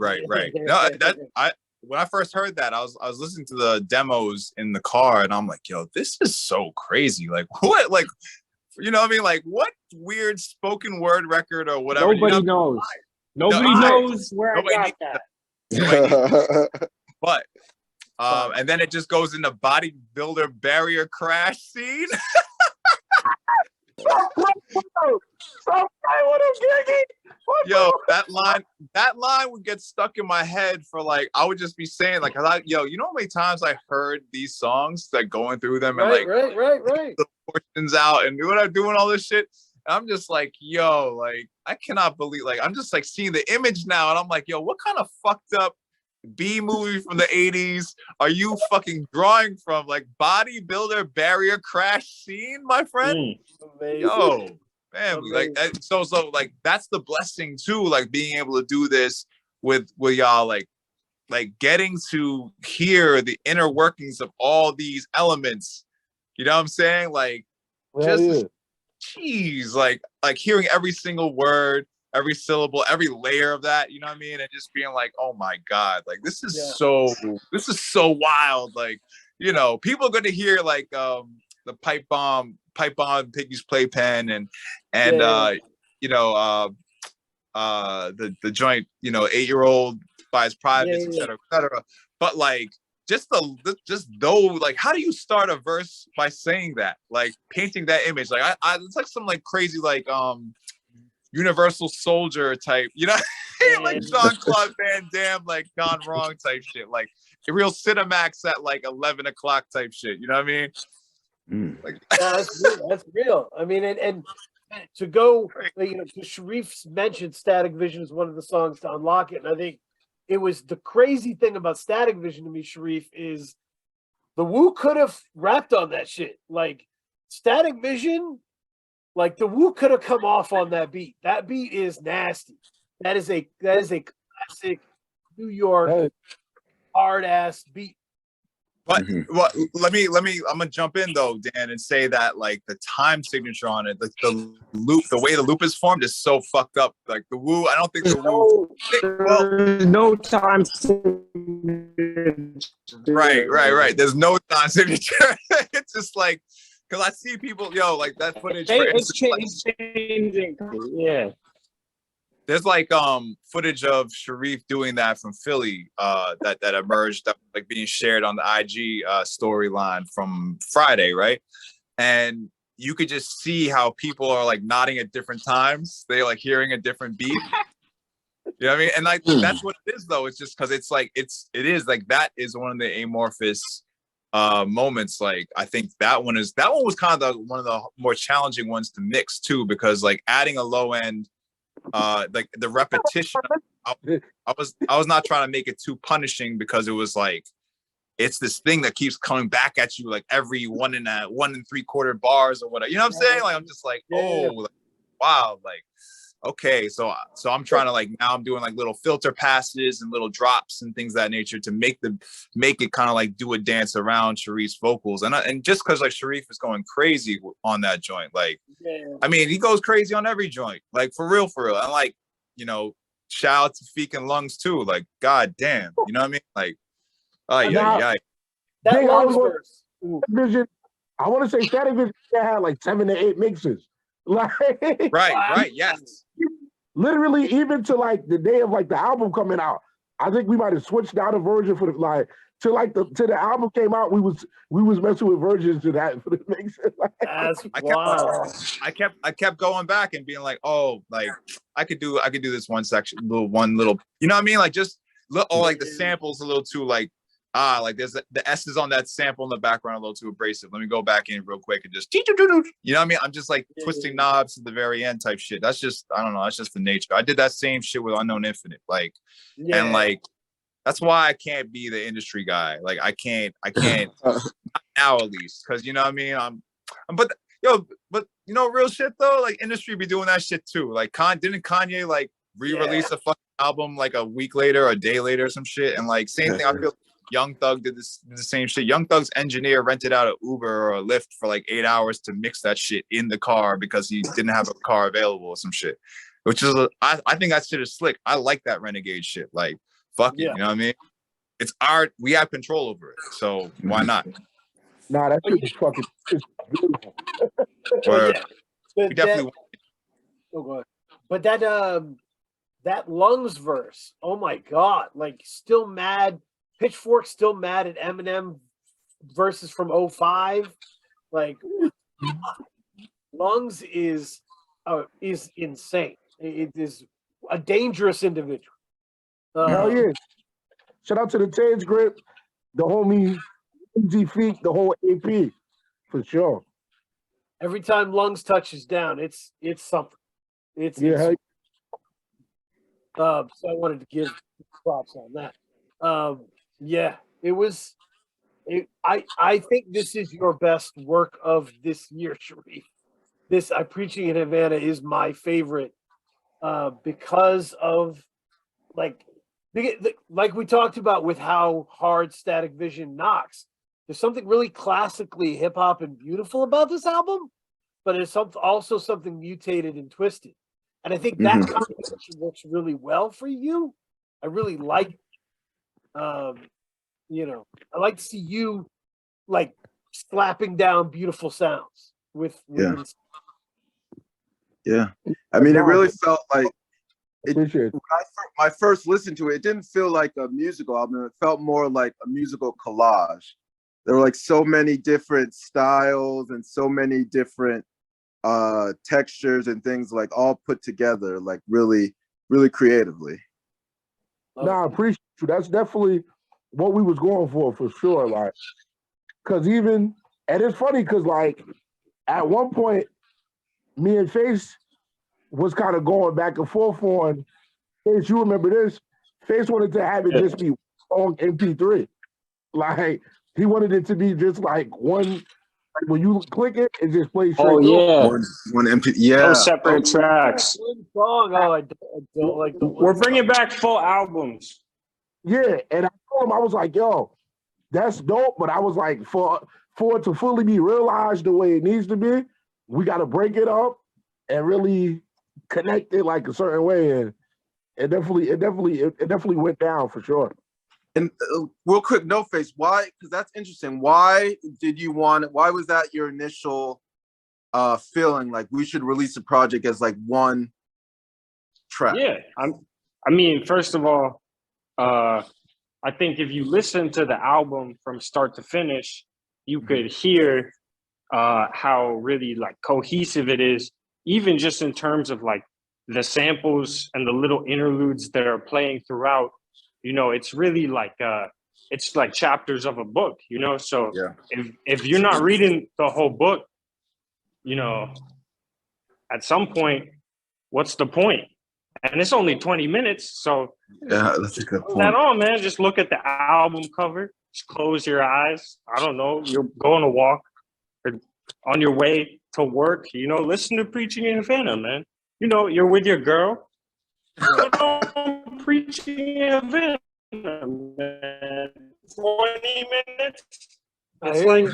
when I first heard that, I was listening to the demos in the car, and I'm like, yo, this is so crazy. Like, what? Like, you know what I mean? Like, what weird spoken word record or whatever? Nobody knows. Nobody knows where I got that. But and then it just goes into bodybuilder barrier crash scene. Yo, that line would get stuck in my head for like, I would just be saying like, you know how many times I heard these songs, like going through them and like right. the portions out and doing all this shit. And I'm just like, yo, like I cannot believe, like I'm just like seeing the image now, and I'm like, yo, what kind of fucked up B movie from the 80s are you fucking drawing from? Like bodybuilder barrier crash scene, my friend. Yo, man, like so like that's the blessing too, like being able to do this with y'all, like getting to hear the inner workings of all these elements. You know what I'm saying? Like, like hearing every single word, every syllable, every layer of that, you know what I mean? And just being like, oh my God, like this is so wild. Like, you know, people are gonna hear like the pipe bomb, Piggy's playpen and you know, the joint, you know, 8-year-old buys privates, et cetera, et cetera. But like just though, like how do you start a verse by saying that? Like painting that image. Like I it's like some like crazy like Universal Soldier type, you know, like Jean-Claude Van Damme, like gone wrong type shit. Like a real Cinemax at like 11 o'clock type shit. You know what I mean? Like that's real. I mean, and to go, you know, to Sharif's mentioned Static Vision is one of the songs to unlock it. And I think it was the crazy thing about Static Vision to me, Sharif, is the Wu could have rapped on that shit. Like Static Vision, like the Wu could have come off on that beat. That beat is nasty. That is a classic New York hard ass beat. But well, let me I'm gonna jump in though, Dan, and say that like the time signature on it, like the loop, the way the loop is formed is so fucked up. Like the Wu, I don't think the Wu. There's no time. Right. There's no time signature. It's just like because I see people, like that footage. It's changing. Yeah. There's like footage of Sharif doing that from Philly that emerged, that like being shared on the IG storyline from Friday, right? And you could just see how people are like nodding at different times. They're like hearing a different beat. You know what I mean? And like that's what it is though. It's just because it's like it is like that is one of the amorphous moments. Like I think that one was kind of one of the more challenging ones to mix too, because like adding a low end, like the repetition, I was not trying to make it too punishing because it was like it's this thing that keeps coming back at you like every 1 3/4 bars or whatever, you know what I'm saying? Like I'm just like, like, wow, like okay, so I'm trying to like now I'm doing like little filter passes and little drops and things of that nature to make it kind of like do a dance around Sharif's vocals, and just because like Sharif is going crazy on that joint, like I mean he goes crazy on every joint, like for real, and like, you know, shout out to Feek and Lungs too, like god damn, you know what I mean, like that Lungs verse. Vision, I want to say Static Vision had like 7 to 8 mixes. Like right, yes. Literally, even to like the day of like the album coming out, I think we might have switched out a version for the like to the album came out. We was messing with versions to that for the mix. That's wild. I kept going back and being like, oh, like I could do this one section, one little, you know what I mean? Like just like the samples a little too like like there's the S's on that sample in the background a little too abrasive. Let me go back in real quick and just, you know what I mean? I'm just like twisting knobs at the very end type shit. That's just, I don't know. That's just the nature. I did that same shit with Unknown Infinite. Like, and like, that's why I can't be the industry guy. Like I can't not now at least. Cause you know what I mean? But you know, real shit though, like industry be doing that shit too. Like didn't Kanye like re-release a fucking album like a week later or a day later or some shit? And like same thing, I feel Young Thug did the same shit. Young Thug's engineer rented out an Uber or a Lyft for like 8 hours to mix that shit in the car because he didn't have a car available or some shit. Which is, I think that shit is slick. I like that renegade shit. Like, fuck it, you know what I mean? It's art. We have control over it, so why not? Nah, that shit is fucking beautiful. We definitely. Go ahead. But that Lungs verse, oh my god! Like, still mad. Pitchfork still mad at Eminem verses from 05. Like Lungs is insane. It is a dangerous individual. Hell yeah! Shout out to the Tails Grip, the homie Easy Feet, the whole AP for sure. Every time Lungs touches down, it's something. It's yeah. So I wanted to give props on that. Yeah, it was. I think this is your best work of this year, Sharif. This Preaching in Havana is my favorite because of like we talked about with how hard Static Vision knocks. There's something really classically hip hop and beautiful about this album, but it's also something mutated and twisted. And I think that combination works really well for you. I really like, you know, I like to see you like slapping down beautiful sounds with Yeah. I mean, it really felt like Appreciate it. when I first listened to it, it didn't feel like a musical album. It felt more like a musical collage. There were like so many different styles and so many different textures and things like all put together, like really, really creatively. Nah, I appreciate you. That's definitely what we was going for sure. Like, cause even, and it's funny cause like at one point, me and Face was kind of going back and forth on, Face, you remember this? Face wanted to have it just be on MP3. Like, he wanted it to be just like one, like when you click it, it just plays straight through. yeah, One MP, yeah. no separate tracks. one song. Oh, I don't like the We're bringing back full albums. Yeah, and I told him, I was like, yo, that's dope, but I was like, for it to fully be realized the way it needs to be, we got to break it up and really connect it like a certain way, and it definitely went down for sure. And real quick, Noface, why? Because that's interesting. Why was that your initial feeling like we should release a project as like one track? Yeah, I mean, first of all, I think if you listen to the album from start to finish, you could hear how really like cohesive it is, even just in terms of like the samples and the little interludes that are playing throughout. You know, it's really like it's like chapters of a book, you know. So if you're not reading the whole book, you know, at some point, what's the point? And it's only 20 minutes, so yeah, that's a good point. that on, man. Just look at the album cover. Just close your eyes. I don't know. You're going to walk or on your way to work. You know, listen to Preaching in Havana, man. You know, you're with your girl. Preaching in Havana, man. 20 minutes. It's like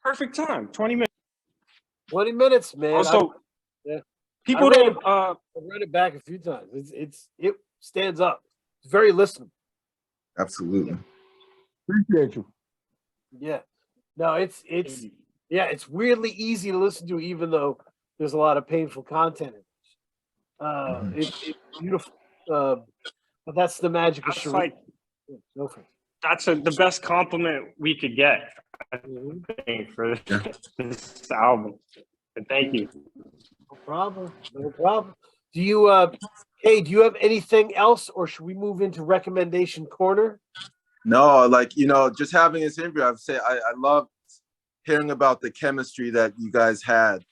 perfect time. 20 minutes. 20 minutes, man. Also, people I read don't. I've read it back a few times. It stands up. It's very listenable. Absolutely. Appreciate you. Yeah. No, it's weirdly easy to listen to, even though there's a lot of painful content in it. It's beautiful. But that's the magic of Sharif. Like, that's the best compliment we could get, I think, for this album. And thank you. No problem. No problem. Do you hey, do you have anything else, or should we move into recommendation corner? No, like, you know, just having this interview, I would say I love hearing about the chemistry that you guys had,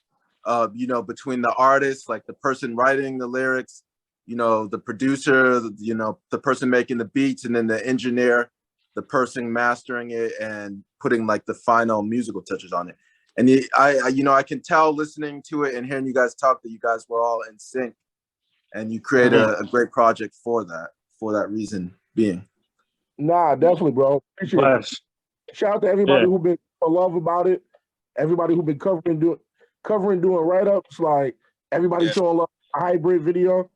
you know, between the artist, like the person writing the lyrics, you know, the producer, you know, the person making the beats, and then the engineer, the person mastering it and putting like the final musical touches on it. And you know, I can tell listening to it and hearing you guys talk that you guys were all in sync, and you create a great project for that reason being. Nah, definitely, bro. Appreciate it. Shout out to everybody who've been love about it. Everybody who've been covering doing write-ups. Like everybody showing love. A hybrid video.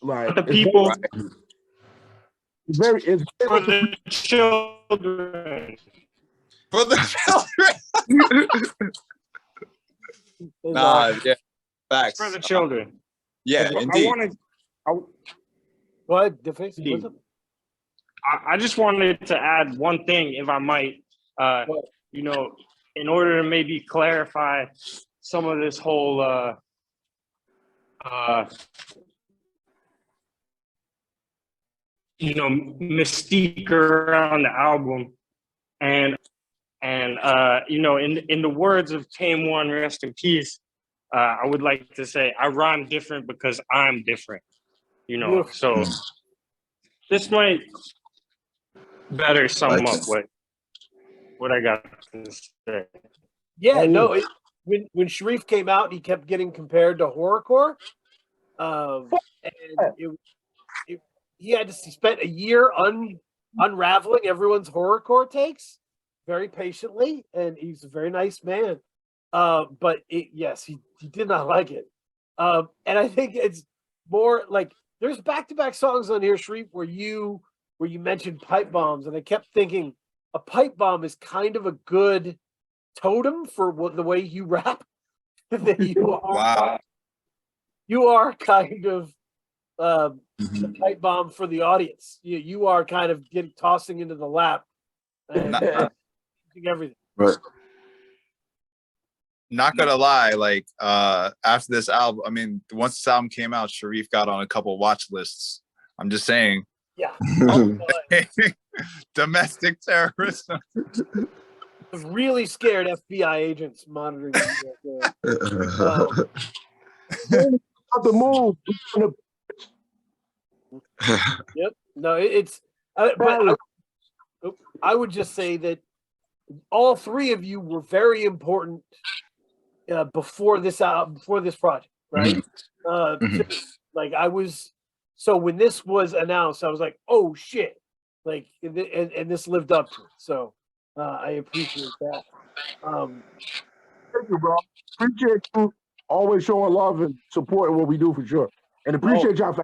Like the people. It's very for the children. For the children. Nah, yeah, facts. For the children. Yeah, indeed. What? What's up? I just wanted to add one thing, if I might, you know, in order to maybe clarify some of this whole you know, mystique around the album. And you know, in the words of Tame One, rest in peace, I would like to say I rhyme different because I'm different. You know, so this might better sum up what I got to say. Yeah, no, when Sharif came out, he kept getting compared to horrorcore. And he spent a year unraveling everyone's horrorcore takes very patiently, and he's a very nice man. But he did not like it. And I think it's more like there's back-to-back songs on here, Sharif, where you mentioned pipe bombs, and I kept thinking a pipe bomb is kind of a good totem for the way you rap. That you are kind of the pipe bomb for the audience. You are kind of tossing into the lap and everything. Right. Not gonna lie, like after this album, I mean, once this album came out, Sharif got on a couple watch lists. I'm just saying. Yeah. Domestic terrorism. Really scared FBI agents monitoring you. The move. Yep. No, it's. But I would just say that all three of you were very important before this project, right? Like I was. So when this was announced, I was like, "Oh shit!" Like, and this lived up to it. So I appreciate that. Thank you, bro. Appreciate you always showing love and supporting what we do for sure. And appreciate y'all.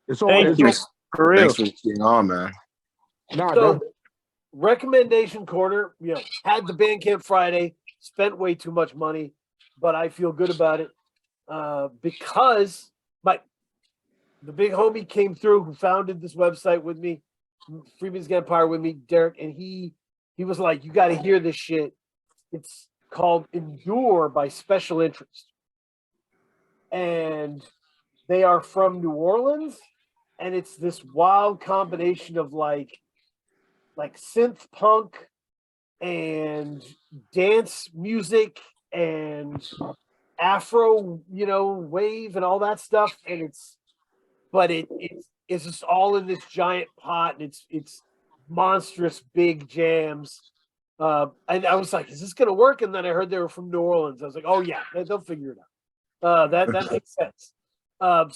It's always for real. Thanks for being on, man. So, recommendation corner, had the Bandcamp Friday, spent way too much money, but I feel good about it because the big homie came through who founded this website with me, Freeman's Empire with me, Derek, and he was like, "You got to hear this shit. It's called Endure by Special Interest, and they are from New Orleans, and it's this wild combination of like synth punk and dance music and Afro, wave and all that stuff, and it's just all in this giant pot, and it's monstrous big jams." And I was like, "Is this gonna work?" And then I heard they were from New Orleans. I was like, "Oh yeah, they'll figure it out." That makes sense.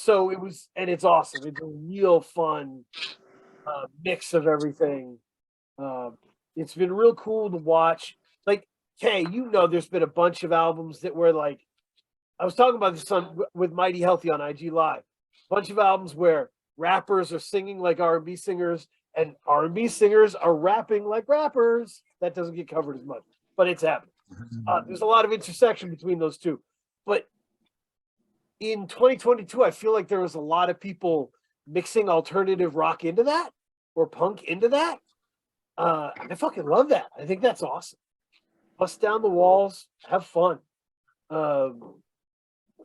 So it was, and it's awesome. It's a real fun mix of everything. It's been real cool to watch. Like, hey, there's been a bunch of albums that were like, I was talking about this with Mighty Healthy on IG Live. A bunch of albums where rappers are singing like R&B singers, and R&B singers are rapping like rappers. That doesn't get covered as much, but it's happening. There's a lot of intersection between those two. But in 2022, I feel like there was a lot of people mixing alternative rock into that or punk into that. I fucking love that. I think that's awesome. Bust down the walls, have fun.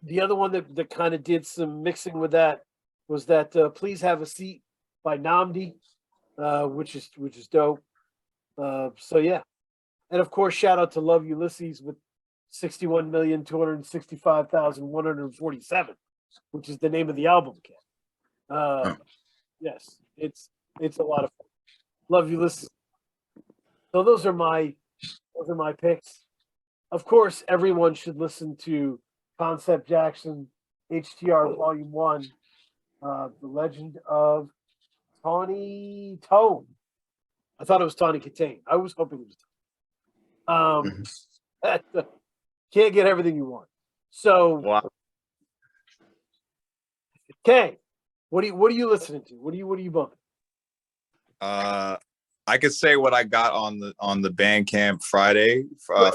The other one that kind of did some mixing with that was that Please Have a Seat by Namdi, which is dope. So yeah. And of course, shout out to Love Ulysses with 61,265,147, which is the name of the album, Ken. Yes, it's a lot of fun. Love Ulysses. So those are my picks. Of course, everyone should listen to Concept Jackson, HTR Volume 1, The Legend of Tawny Tone. I thought it was Tawny Katane. I was hoping it was can't get everything you want. So, Wow. Okay, what are you listening to? What are you bumping? I could say what I got on the Bandcamp Friday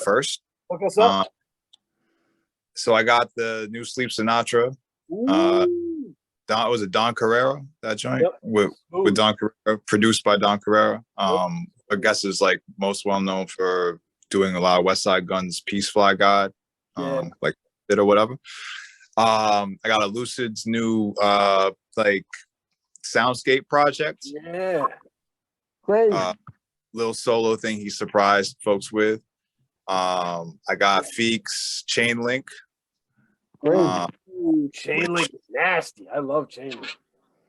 first. Look us up. So I got the new Sleep Sinatra. Was it Don Carrera, that joint? Yep. With Don Carrera, produced by Don Carrera. I guess is like most well known for doing a lot of West Side Gun's Peace Fly God, like it or whatever. I got a Lucid's new like soundscape project. Yeah. Great. Little solo thing he surprised folks with. I got Feek's Chain Link. Great. Chain Link is nasty. I love Chain Link.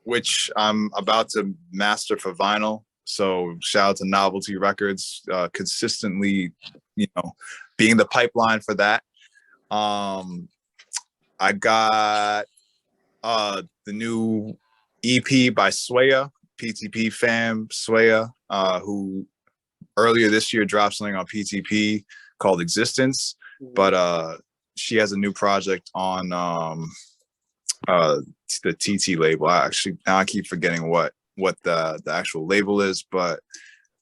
Which I'm about to master for vinyl. So shout out to Novelty Records, consistently, being the pipeline for that. I got the new EP by Swaya, PTP fam Swaya, who earlier this year dropped something on PTP called Existence. But she has a new project on the TT label. Now I keep forgetting what the actual label is, but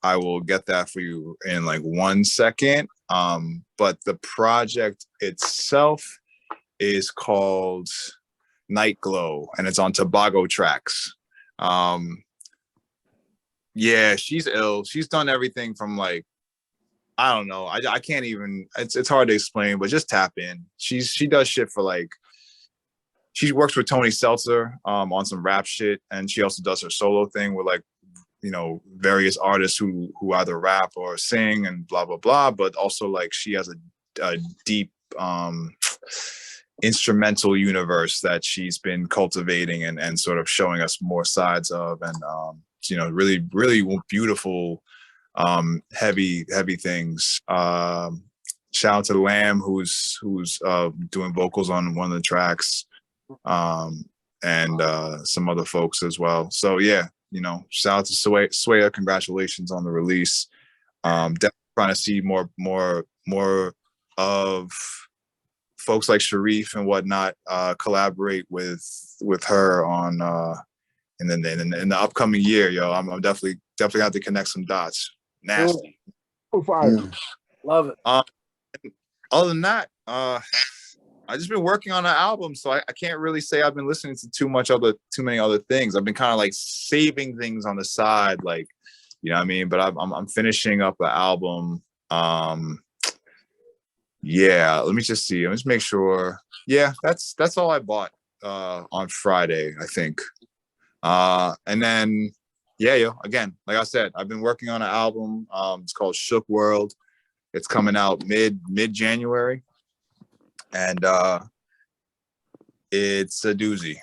I will get that for you in like 1 second. But the project itself is called Night Glow, and it's on Tobago Tracks. Yeah, she's ill. She's done everything from like, I don't know. I can't even, it's hard to explain, but just tap in. She does shit for like, she works with Tony Seltzer on some rap shit, and she also does her solo thing with like, you know, various artists who either rap or sing and blah blah blah. But also like she has a deep instrumental universe that she's been cultivating and sort of showing us more sides of, and you know, really beautiful heavy things. Shout out to Lamb, who's doing vocals on one of the tracks, and some other folks as well. So yeah, you know, shout out to Swaya. Congratulations on the release. Definitely trying to see more of folks like Sharif and whatnot collaborate with her on in the upcoming year. Yo, I'm definitely have to connect some dots. Nasty. Oh, fire. Love it. Other than that, I just been working on an album, so I can't really say I've been listening to too many other things. I've been kind of like saving things on the side, like, you know what I mean? But I'm finishing up an album. Yeah, let me just see. Let me just make sure. Yeah, that's all I bought on Friday, I think. And then yeah, again, like I said, I've been working on an album. It's called Shook World. It's coming out mid-January. And it's a doozy.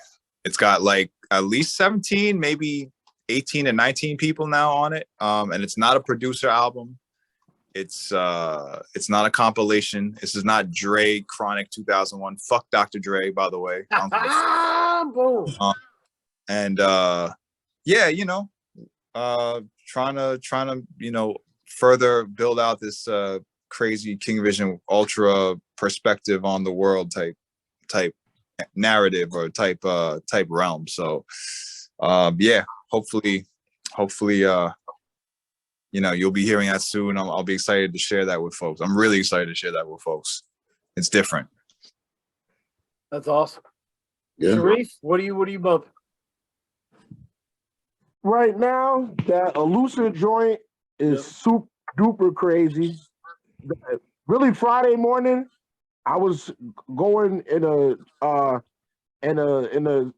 It's got like at least 17, maybe 18 to 19 people now on it. And it's not a producer album. It's not a compilation. This is not Dre Chronic 2001. Fuck Dr. Dre, by the way. And yeah, you know, trying to you know, further build out this crazy King Vision ultra perspective on the world type narrative or type realm. So yeah, hopefully you know, you'll be hearing that soon. I'll be excited to share that with folks. I'm really excited to share that with folks. It's different. That's awesome. Yeah. Sharif, what are you bumping? Right now, that elusive joint is super duper crazy. Really, Friday morning, I was going in a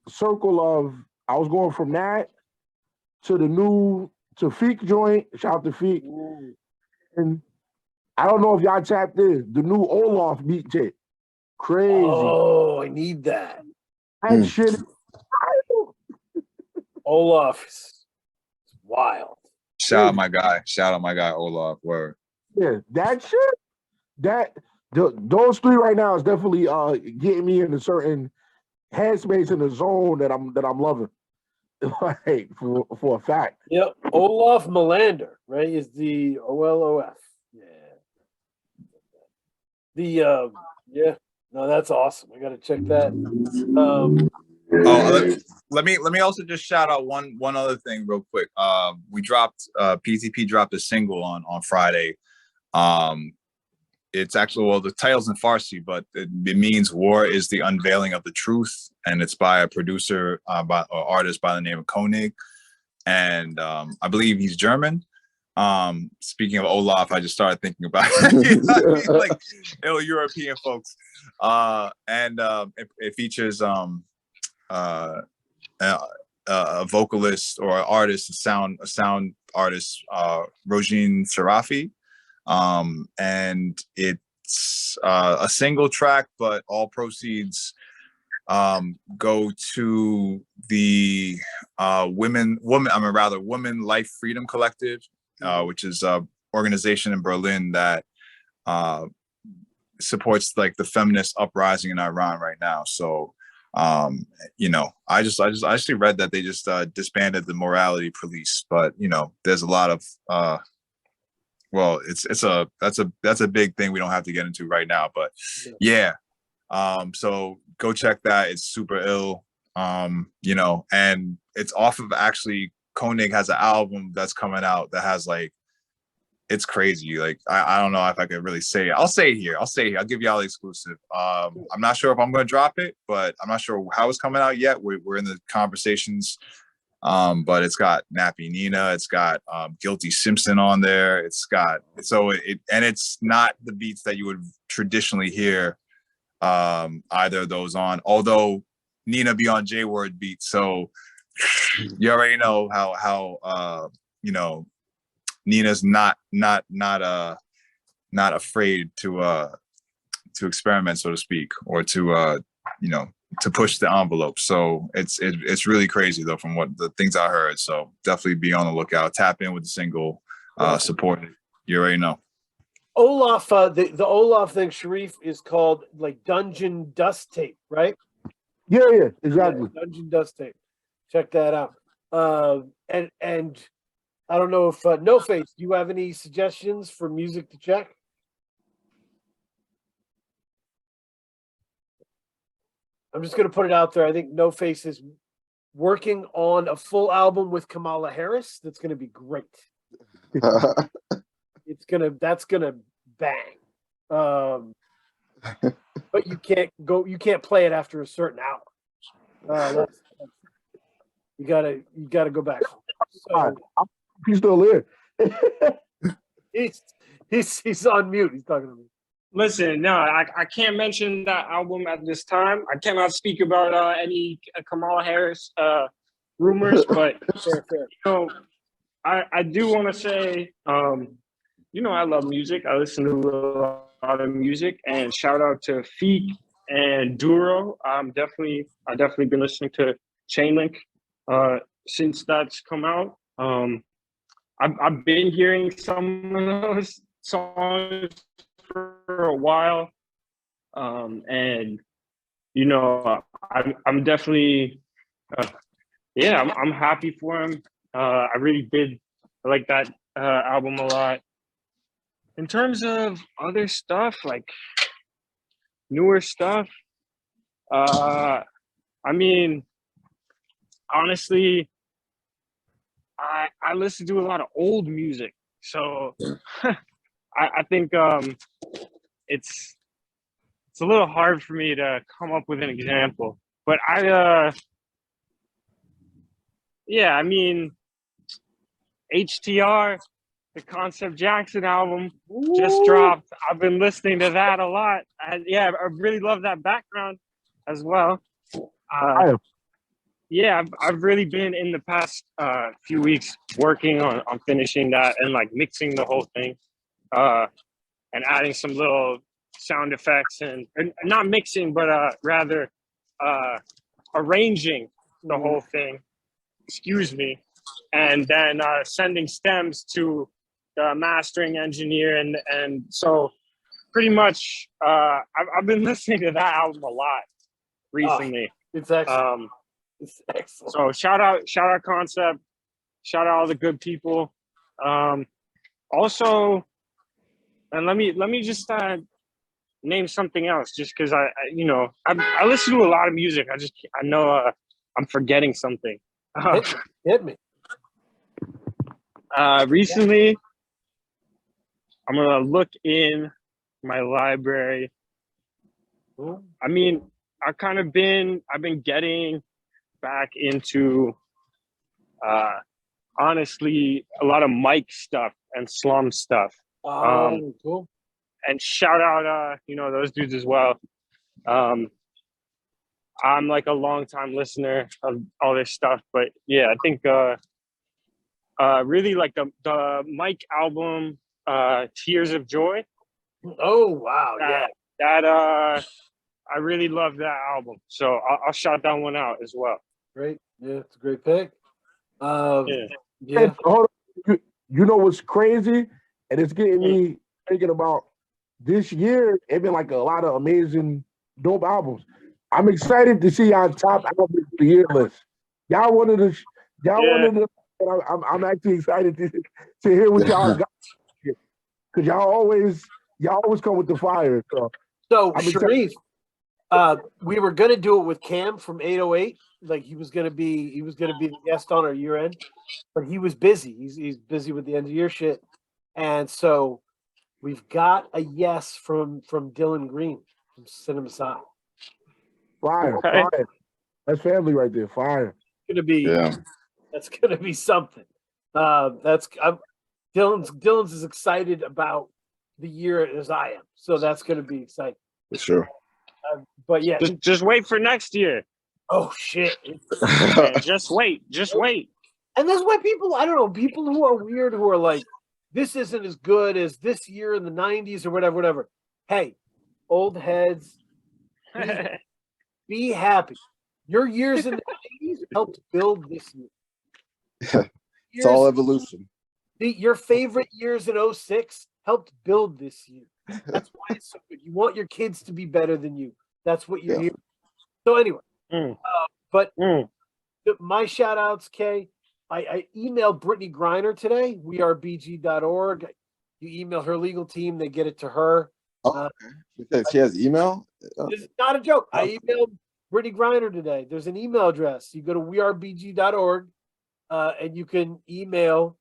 circle of, I was going from that to the new Feek joint. Shout out to Feek. And I don't know if y'all tapped in the new Olaf beat tape. Crazy. Oh, I need that. That shit. Olaf is wild. Shout out my guy Olaf. Word. Yeah, that shit. Those three right now is definitely getting me in a certain headspace in the zone that I'm loving. Like for a fact. Yep. Olaf Melander, right? Is the OLOF. Yeah. Yeah. No, that's awesome. I gotta check that. Let me also just shout out one other thing real quick. We dropped PTP dropped a single on Friday. It's actually, well, the title's in Farsi, but it means war is the unveiling of the truth, and it's by a producer or artist by the name of Koenig, and I believe he's German. Speaking of Olaf, I just started thinking about you know what I mean? Like ill European folks, and it features a vocalist or an artist, a sound artist, Rojin Sarafi. And it's a single track, but all proceeds go to the Women Life Freedom Collective, which is a organization in Berlin that supports like the feminist uprising in Iran right now. So you know, I actually read that they just disbanded the morality police, but you know, there's a lot of well, that's a big thing we don't have to get into right now, but yeah, So go check that. It's super ill. You know, and it's off of actually Koenig has an album that's coming out that has like, it's crazy. Like I don't know if I could really say it. I'll say it here. I'll give y'all the exclusive. I'm not sure if I'm gonna drop it, but I'm not sure how it's coming out yet. We're in the conversations. But it's got Nappy Nina, it's got Guilty Simpson on there. It's got and it's not the beats that you would traditionally hear either of those on, although Nina be on J-Word beats. So you already know how you know, Nina's not afraid to experiment, so to speak, or to you know, to push the envelope. So it's really crazy though, from what the things I heard. So definitely be on the lookout. Tap in with the single, support it. You already know. Olaf, the Olaf thing, Sharif, is called like Dungeon Dust Tape, right? Yeah, exactly. Yeah, Dungeon Dust Tape. Check that out. And I don't know if Noface, do you have any suggestions for music to check? I'm just going to put it out there. I think Noface is working on a full album with Kamala Harris. That's going to be great. That's going to bang. But you can't play it after a certain hour. You gotta go back. So, He's still here. he's on mute. He's talking to me. Listen, no, I can't mention that album at this time. I cannot speak about any Kamala Harris rumors, but Fair. you know, I do want to say, you know, I love music. I listen to a lot of music, and shout out to Feek and Duro. I've definitely been listening to Chainlink since that's come out. I've been hearing some of those songs for a while, and you know, I'm definitely I'm happy for him. I really did like that album a lot. In terms of other stuff, like newer stuff, I mean, honestly, I listen to a lot of old music, so I think it's a little hard for me to come up with an example. But I mean, HTR, the Concept Jackson album just dropped. I've been listening to that a lot. I really love that background as well. I've really been in the past few weeks working on finishing that and like mixing the whole thing, and adding some little sound effects and not mixing, but rather arranging the whole thing. Excuse me, and then sending stems to the mastering engineer, and so pretty much I've been listening to that album a lot recently. It's excellent. It's excellent. So shout out Concept, shout out all the good people. Also, and let me just name something else, just because I listen to a lot of music. I know I'm forgetting something. Hit me. Recently, I'm gonna look in my library. I mean, I've been getting back into honestly a lot of Mike stuff and Slum stuff. Cool. And shout out those dudes as well. I'm like a long time listener of all this stuff, but yeah, I think really like the Mike album, Tears of Joy. Oh wow, that I really love that album, so I'll shout that one out as well. Great, yeah, it's a great pick. And, hold on. You know what's crazy, and it's getting me thinking about this year. It's been like a lot of amazing, dope albums. I'm excited to see our top albums of the year list. Y'all wanted to. I'm actually excited to hear what y'all got, because y'all always come with the fire. So Sharif, We were gonna do it with Cam from 808. Like he was gonna be the guest on our year end, but he was busy. He's busy with the end of year shit, and so we've got a yes from Dylan Green from Cinema Side. Fire, Okay. fire. That's family right there. Fire. Gonna be Yeah. that's gonna be something. Dylan's as excited about the year as I am, so that's gonna be exciting. For sure. But yeah, Just wait for next year. oh shit. Yeah, just wait. And that's why I don't know, people who are weird, who are like, this isn't as good as this year in the 90s or whatever. Hey, old heads, be happy. Your years in the 80s helped build this year. It's all evolution. Your favorite years in 06 helped build this year. That's why it's so good. You want your kids to be better than you. That's what you're Yeah. here. So anyway, but Mm. my shout outs, Kay. I emailed Brittany Griner today, wearebg.org. You email her legal team, they get it to her. Oh, okay. Because she has email. This is not a joke. I emailed Brittany Griner today. There's an email address. You go to wearebg.org and you can email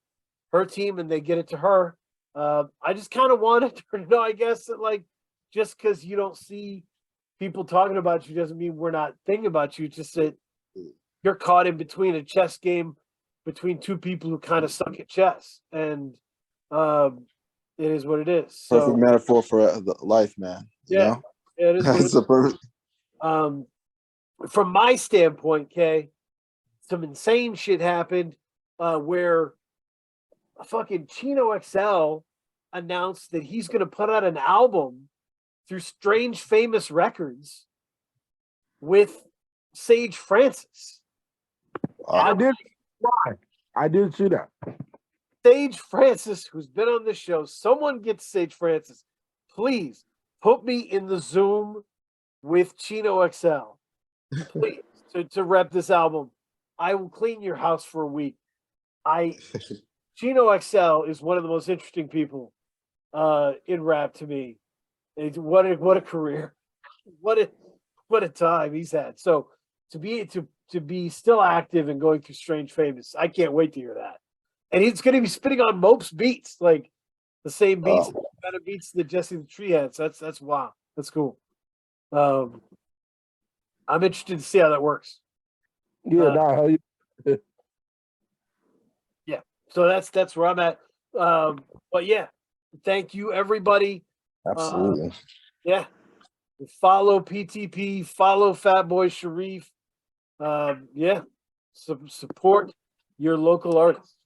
her team and they get it to her. I just kind of wanted her to know, I guess, that like just because you don't see people talking about you doesn't mean we're not thinking about you. It's just that you're caught in between a chess game between two people who kind of suck at chess, and it is what it is. So, Perfect metaphor for the life, man. You yeah, know? yeah, it is what it It's is. a perfect. From my standpoint, Kay, some insane shit happened where a fucking Chino XL announced that he's going to put out an album through Strange Famous Records with Sage Francis. I did see that. Sage Francis, who's been on this show, someone get Sage Francis. Please put me in the Zoom with Chino XL. Please, to rep this album. I will clean your house for a week. Chino XL is one of the most interesting people in rap to me. What a career. What a time he's had. So to be still active and going through Strange Famous, I can't wait to hear that. And he's going to be spitting on Mope's beats, like the same beats, kind of beats that Jesse the Tree had. So that's wow. That's cool. I'm interested to see how that works. Yeah, hell yeah. Yeah. So that's where I'm at. But yeah, thank you everybody. Absolutely. Yeah. Follow PTP, follow Fatboi Sharif. Yeah. Support your local artists.